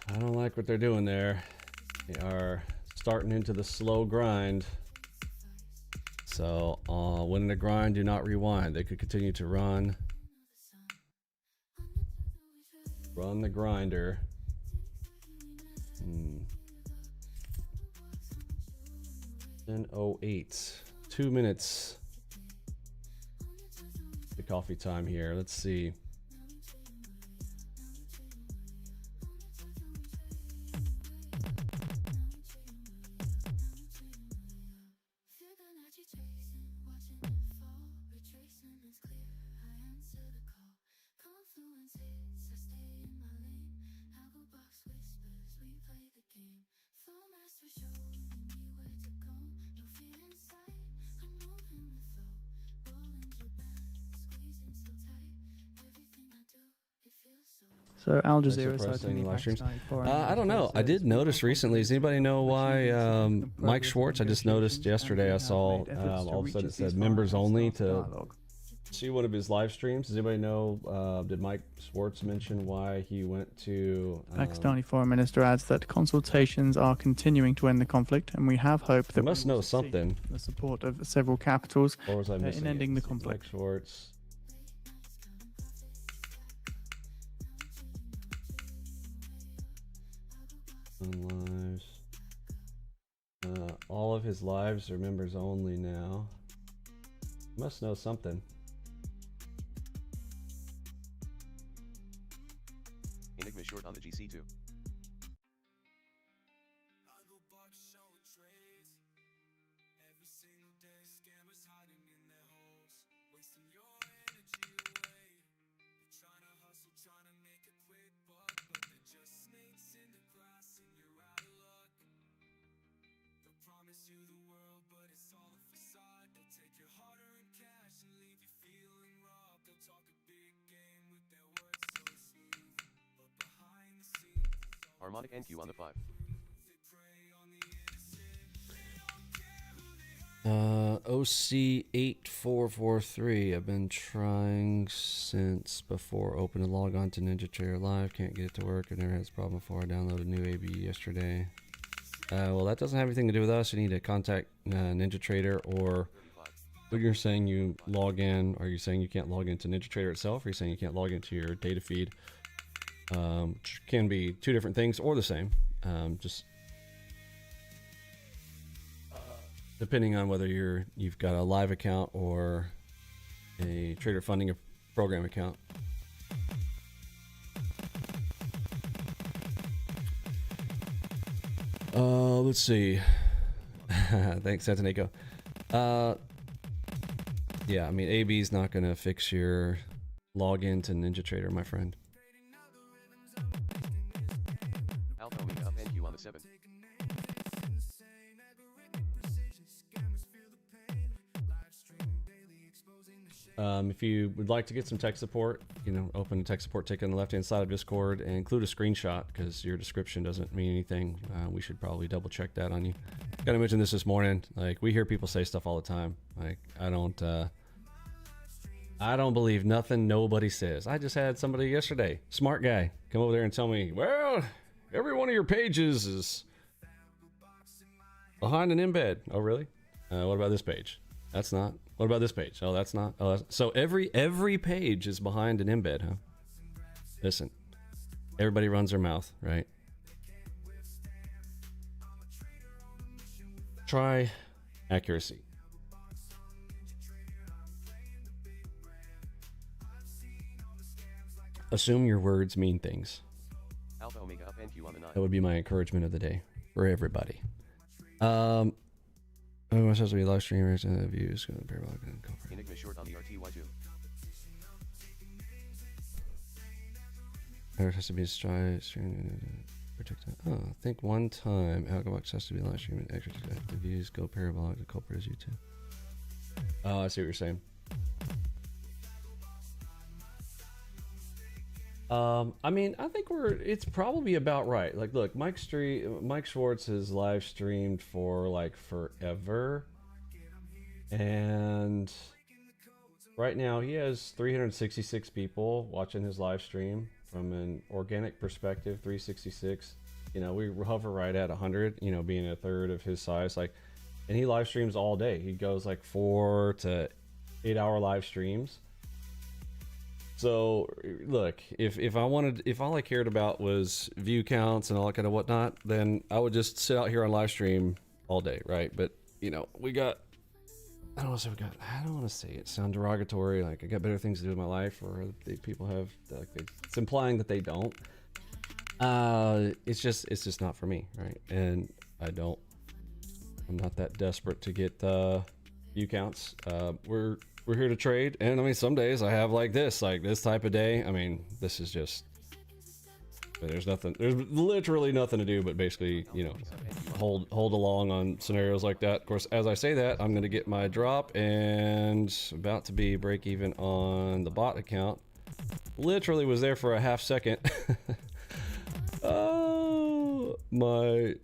I don't like what they're doing there. They are starting into the slow grind. So when in a grind, do not rewind. They could continue to run the grinder. 10:08, 2 minutes. The coffee time here. Let's see. So Al Thanks for Jazeera pressing citing the live streams. Pakistani I don't know. I did notice recently. Does anybody know why Mike Schwartz? I just noticed yesterday. I saw all of a sudden it said members only to see one of his live streams. Does anybody know? Did Mike Schwartz mention why he went to? Pakistani Foreign Minister adds that consultations are continuing to end the conflict, and we have hope that He must we will know succeed. something. The support of several capitals Or was I missing in ending it? the conflict. Mike Schwartz. On lives. All of his lives are members only now. Must know something. Enigma short on the GC2. Harmonic NQ on the 5. OC8443. I've been trying since before open to log on to NinjaTrader Live. Can't get it to work. I never had this problem before. I downloaded new AB yesterday. Well, that doesn't have anything to do with us. You need to contact NinjaTrader, or when you're saying you log in, are you saying you can't log into NinjaTrader itself, or are you saying you can't log into your data feed? Which can be two different things or the same. Just depending on whether you've got a live account or a trader funding a program account. Let's see. Thanks, Santaneko. Yeah, I mean, AB's not going to fix your login to NinjaTrader, my friend. Alpha Omega up NQ on the 7. If you would like to get some tech support, open a tech support ticket on the left-hand side of Discord and include a screenshot, because your description doesn't mean anything. We should probably double check that on you. Gotta mention this morning. Like, we hear people say stuff all the time. Like, I don't believe nothing nobody says. I just had somebody yesterday, smart guy, come over there and tell me, well, every one of your pages is behind an embed. Oh, really? What about this page? That's not. What about this page? Oh, that's not. Oh, so every page is behind an embed, huh? Listen, everybody runs their mouth, right? Try accuracy. Assume your words mean things. Alpha Omega up NQ on the 9. That would be my encouragement of the day for everybody. Oh, I'm supposed to be live streamers and views. Enigma short on the RTY2. There has to be a stream. Oh, I think one time ALGO box has to be live streaming. Extra the views go parabolic. The culprit is YouTube. Oh, I see what you're saying. I mean, I think it's probably about right. Like, look, Mike Schwartz has live streamed for like forever, and right now he has 366 people watching his live stream. From an organic perspective, 366. We hover right at 100. Being a third of his size. Like, and he live streams all day. He goes like 4 to 8 hour live streams. So look, if all I cared about was view counts and all that kind of whatnot, then I would just sit out here on live stream all day, right? But you know, I don't want to say it sound derogatory, like I got better things to do with my life, or people have, like, it's implying that they don't. It's just not for me, right? And I'm not that desperate to get view counts. We're here to trade, and I mean, some days I have like this type of day. I mean, this is just, there's literally nothing to do but basically, you know, hold along on scenarios like that. Of course, as I say that, I'm gonna get my drop and about to be break even on the bot account. Literally was there for a half second. Oh, my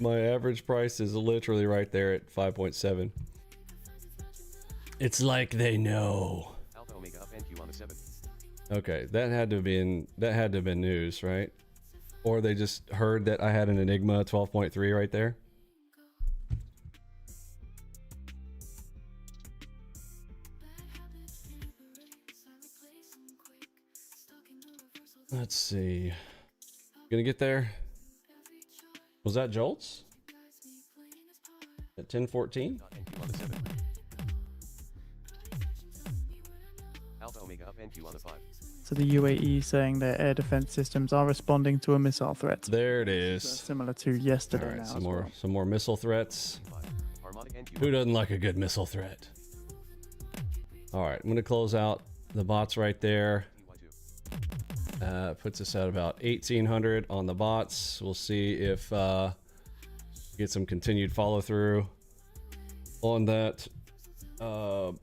average price is literally right there at 5.7. It's like they know. Alpha Omega up NQ on the 7th. Okay, that had to have been news, right? Or they just heard that I had an Enigma 12.3 right there. Let's see. Gonna get there. Was that Jolts? At 10:14? NQ on the 7th. Alpha Omega up NQ on the 5. So the UAE saying their air defense systems are responding to a missile threat. There it is. Similar to yesterday. All right, now some more missile threats. Harmonic NQ. Who doesn't like a good missile threat? All right, I'm gonna close out the bots right there. Puts us at about 1,800 on the bots. We'll see if get some continued follow through on that. Alpha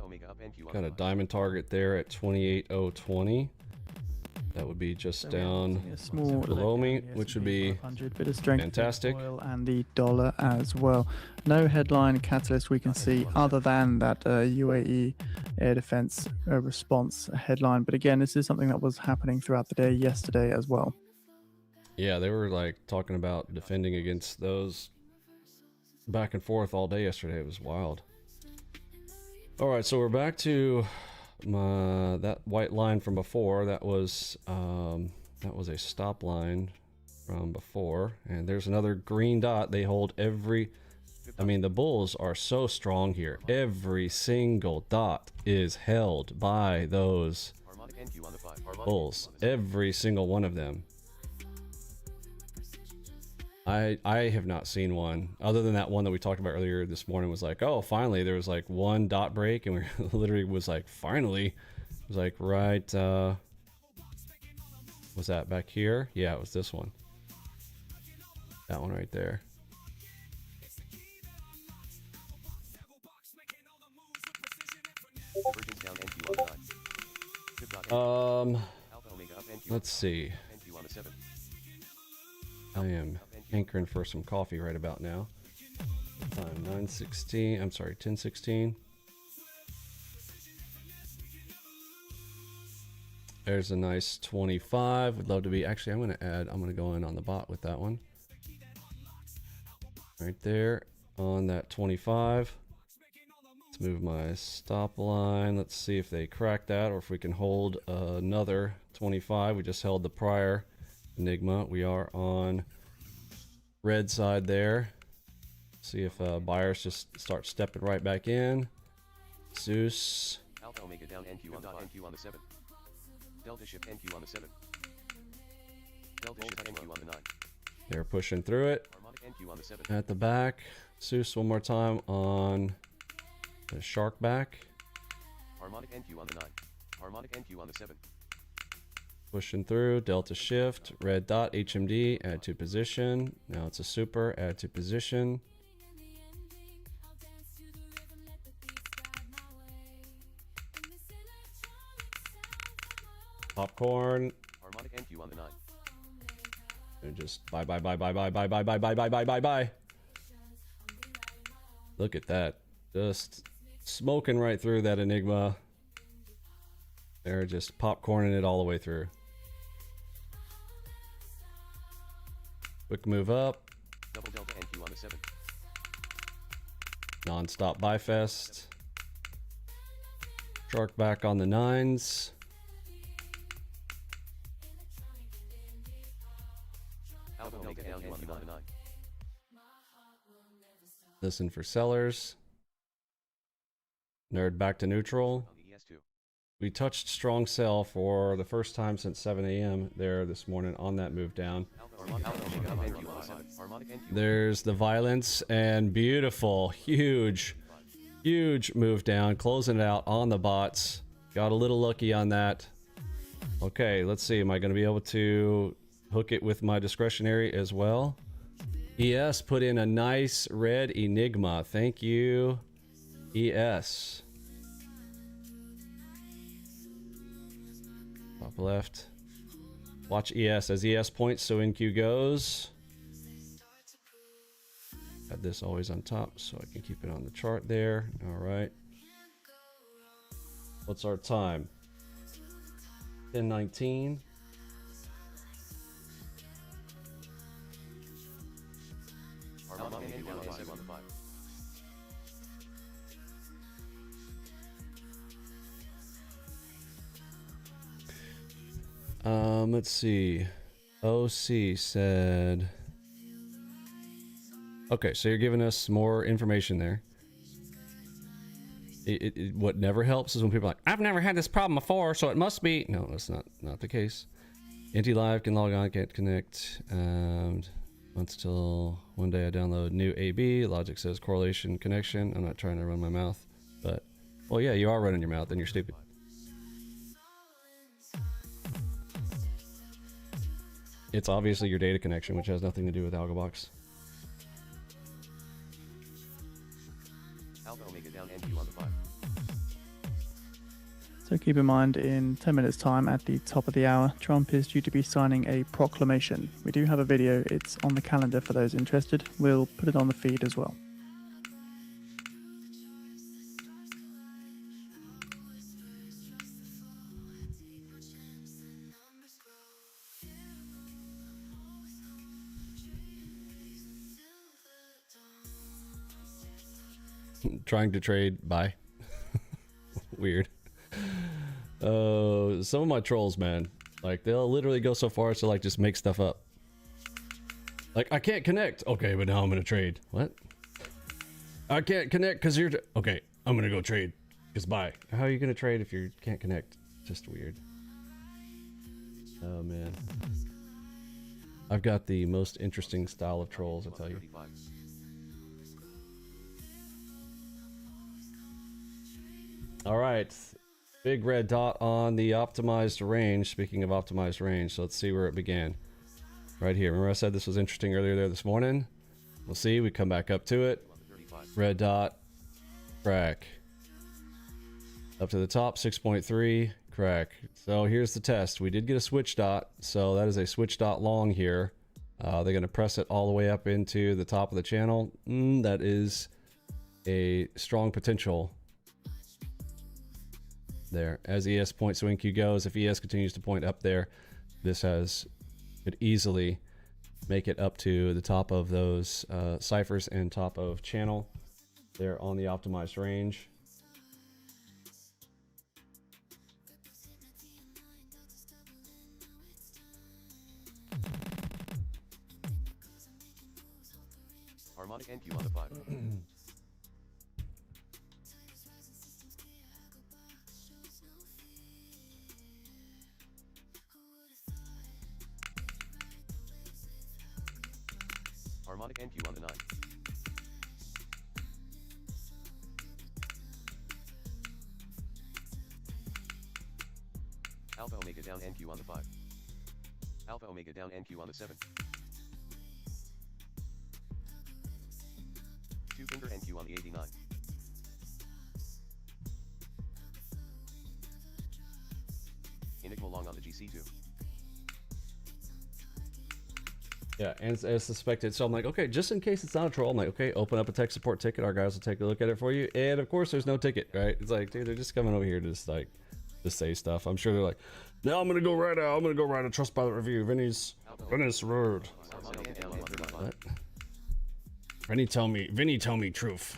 Omega up NQ on Got the a 5. diamond target there at 28,020. That would be just down a small below me, leg down, which would be 500, bit of strength in fantastic. oil and the dollar as well. No headline catalyst we can see other than that UAE air defense response headline. But again, this is something that was happening throughout the day yesterday as well. Yeah, they were like talking about defending against those back and forth all day yesterday. It was wild. All right, so we're back to that white line from before. That was a stop line from before, and there's another green dot. They hold every, I mean, the bulls are so strong here. Every single dot is held by those Harmonic NQ on the 5. Harmonic bulls. NQ on the 7th. Every single one of them. I have not seen one other than that one that we talked about earlier this morning. Was like, oh, finally there was like one dot break, and we literally was like, finally. It was like right, was that back here? Yeah, it was this one. That one right there. Virgins down NQ on the 9. Good dot NQ. Alpha Omega up NQ. Let's see. NQ on the 7th. I am hankering for some coffee right about now. Time 9:16. I'm sorry, 10:16. There's a nice 25. Would love to be. Actually, I'm going to go in on the bot with that one. Right there on that 25. Let's move my stop line. Let's see if they crack that or if we can hold another 25. We just held the prior Enigma. We are on red side there. See if buyers just start stepping right back in. Zeus. Alpha Omega down NQ on the 5. NQ on the 7th. Delta Ship NQ on the 7th. Delta Ship NQ on the 9. They're pushing through it. Harmonic NQ on the 7th. At the back. Zeus one more time on the shark back. Harmonic NQ on the 9. Harmonic NQ on the 7th. Pushing through. Delta shift. Red dot. HMD. Add to position. Now it's a super. Add to position. Popcorn. Harmonic NQ on the 9. And just buy. Look at that. Just smoking right through that Enigma. They're just popcorning it all the way through. Quick move up. Double delta NQ on the 7. Non-stop buy fest. Shark back on the 9s. Algo Omega down NQ on the 9. Listen for sellers. Nerd back to neutral. On the ES2. We touched strong sell for the first time since 7 a.m. there this morning on that move down. Algo Omega up NQ on the 7. Harmonic NQ. There's the violence and beautiful, huge move down, closing it out on the bots. Got a little lucky on that. Okay, let's see. Am I going to be able to hook it with my discretionary as well? ES put in a nice red Enigma. Thank you, ES. Top left. Watch ES as ES points, so NQ goes. Got this always on top so I can keep it on the chart there. All right. What's our time? 10:19. Harmonic NQ on the 7 on the 5. Let's see. OC said. Okay, so you're giving us more information there. What never helps is when people are like, I've never had this problem before, so it must be. No, that's not the case. NT Live can log on, can't connect. Until one day I download new AB. Logic says correlation connection. I'm not trying to run my mouth, but well, yeah, you are running your mouth, and you're stupid. It's obviously your data connection, which has nothing to do with AlgoBox. Algo Omega down NQ on the 5. So keep in mind, in 10 minutes time at the top of the hour, Trump is due to be signing a proclamation. We do have a video, it's on the calendar for those interested. We'll put it on the feed as well. Trying to trade buy. Weird. Some of my trolls, man, like they'll literally go so far as to like just make stuff up. Like, I can't connect. Okay, but now I'm gonna trade. What? I can't connect because you're okay. I'm gonna go trade because buy. How are you gonna trade if you can't connect? Just weird. Oh man, I've got the most interesting style of trolls, I tell you. 35. All right, big red dot on the optimized range. Speaking of optimized range, so let's see where it began. Right here. Remember I said this was interesting earlier there this morning? We'll see. We come back up to it. Red dot, crack. Up to the top, 6.3, crack. So here's the test. We did get a switch dot, so that is a switch dot long here. They're going to press it all the way up into the top of the channel. That is a strong potential. There, as ES points to NQ goes, if ES continues to point up there, this could easily make it up to the top of those ciphers and top of channel there on the optimized range. Harmonic NQ on the 5. Harmonic NQ on the 9. Alpha Omega down NQ on the 5. Alpha Omega down NQ on the 7. 2 finger NQ on the 89. Enigma long on the GC2. Yeah, and as suspected. So I'm like, okay, just in case it's not a troll, I'm like, okay, open up a tech support ticket. Our guys will take a look at it for you. And of course, there's no ticket, right? It's like, dude, they're just coming over here to just like to say stuff. I'm sure they're like, now I'm gonna go write a Trustpilot review. Vinny's rude. What? Vinny tell me truth.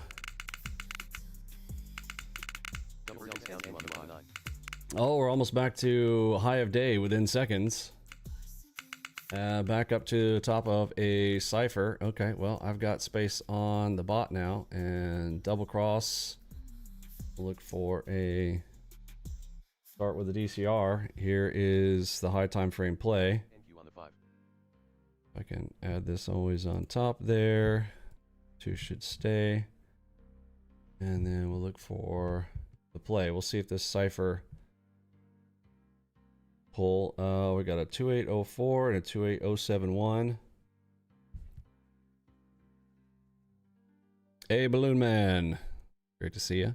Oh, we're almost back to high of day within seconds. Back up to the top of a cipher. Okay, well, I've got space on the bot now, and double cross. Look for a start with the DCR. Here is the high time frame play. I can add this always on top there. 2 should stay. And then we'll look for the play. We'll see if this cipher pull. We got a 2804 and a 28071. Hey, Balloon Man. Great to see you.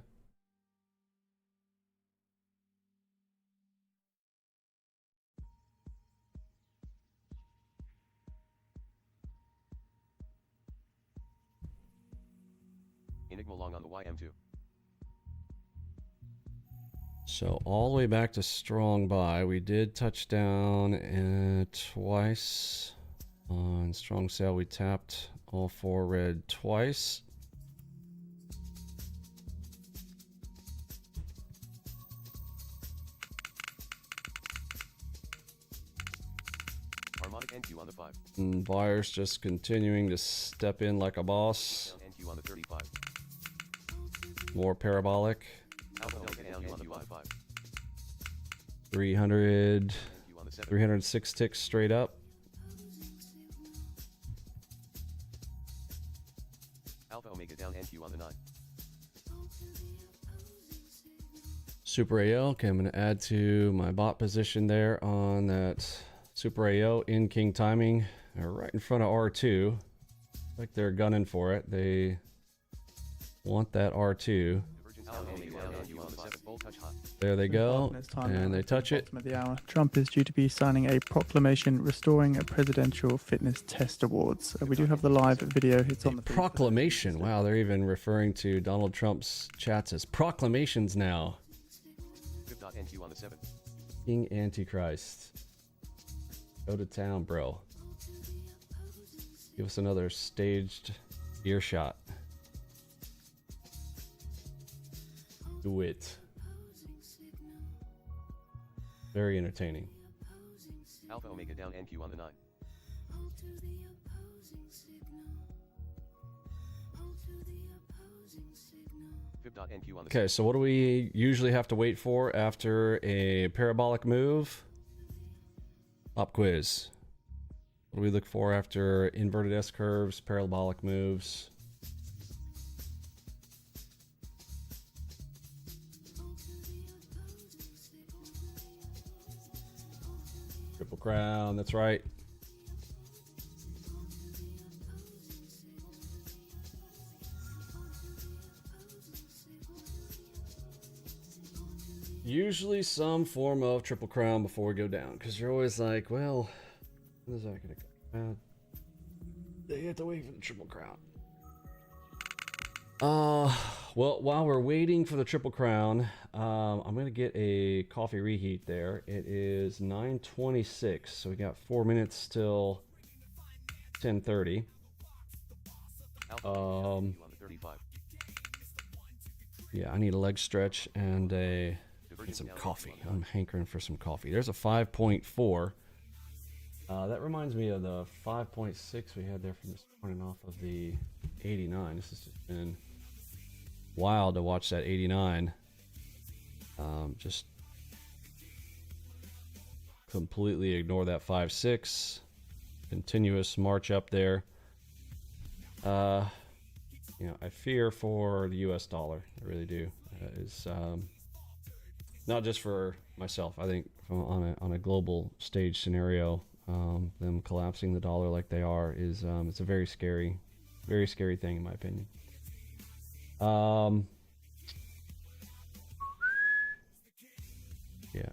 Enigma long on the YM2. So all the way back to strong buy. We did touch down twice on strong sale. We tapped all 4 red twice. Harmonic NQ on the 5. And buyers just continuing to step in like a boss. NQ on the 35. More parabolic. Alpha NQ on the 5. 300, NQ on the 7. 306 ticks straight up. Alpha Omega down NQ on the 9. Super AO. Okay, I'm going to add to my bot position there on that Super AO in king timing. They're right in front of R2. Like they're gunning for it. They want that R2. There they go, and they touch it. Bottom of the hour. Trump is due to be signing a proclamation restoring a presidential fitness test awards. We do have the live video. It's on the feed. Proclamation. Wow, they're even referring to Donald Trump's chats as proclamations now. NQ on the 7. King Antichrist. Go to town, bro. Give us another staged earshot. Do it. Very entertaining. Alpha Omega down NQ on the 9. NQ on the Okay, so what do we usually have to wait for after a parabolic move? Pop quiz. What do we look for after inverted S curves, parabolic moves? Triple crown, that's right. Usually some form of triple crown before we go down, because you're always like, well, when is that going to come? They have to wait for the triple crown. Well, while we're waiting for the triple crown, I'm going to get a coffee reheat there. It is 9:26, so we got 4 minutes till 10:30. Yeah, I need a leg stretch and some coffee. I'm hankering for some coffee. There's a 5.4. That reminds me of the 5.6 we had there from this morning off of the 89. This has just been wild to watch that 89. Just completely ignore that 5.6. Continuous march up there. You know, I fear for the US dollar. I really do. It's not just for myself. I think on a global stage scenario, them collapsing the dollar like they are is it's a very scary thing in my opinion. Yeah,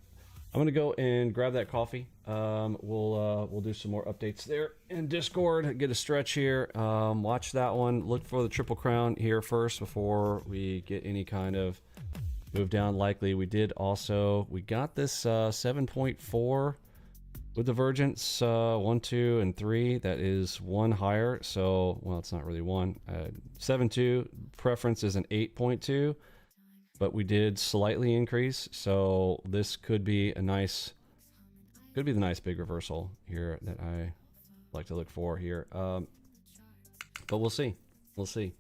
I'm gonna go and grab that coffee. We'll do some more updates there in Discord. Get a stretch here. Watch that one. Look for the triple crown here first before we get any kind of Move down likely. We did also, we got this 7.4 with divergence 1, 2, and 3. That is one higher. So, well, it's not really one. 7.2 preference is an 8.2, but we did slightly increase. So this could be a nice, could be the nice big reversal here that I like to look for here. But we'll see. We'll see.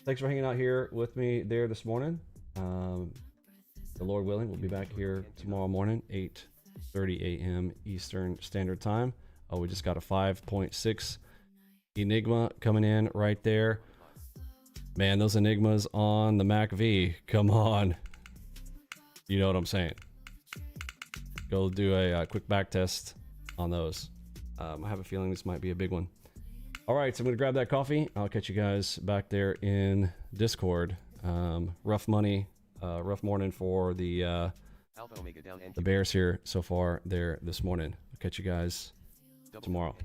Thanks for hanging out here with me there this morning. The Lord willing, we'll be back here tomorrow morning, 8:30 a.m. Eastern Standard Time. Oh, we just got a 5.6 Enigma coming in right there. Man, those Enigmas on the MACV, come on. You know what I'm saying. Go do a quick back test on those. I have a feeling this might be a big one. All right, so I'm going to grab that coffee. I'll catch you guys back there in Discord. Rough morning for the Bears here so far there this morning. I'll catch you guys tomorrow.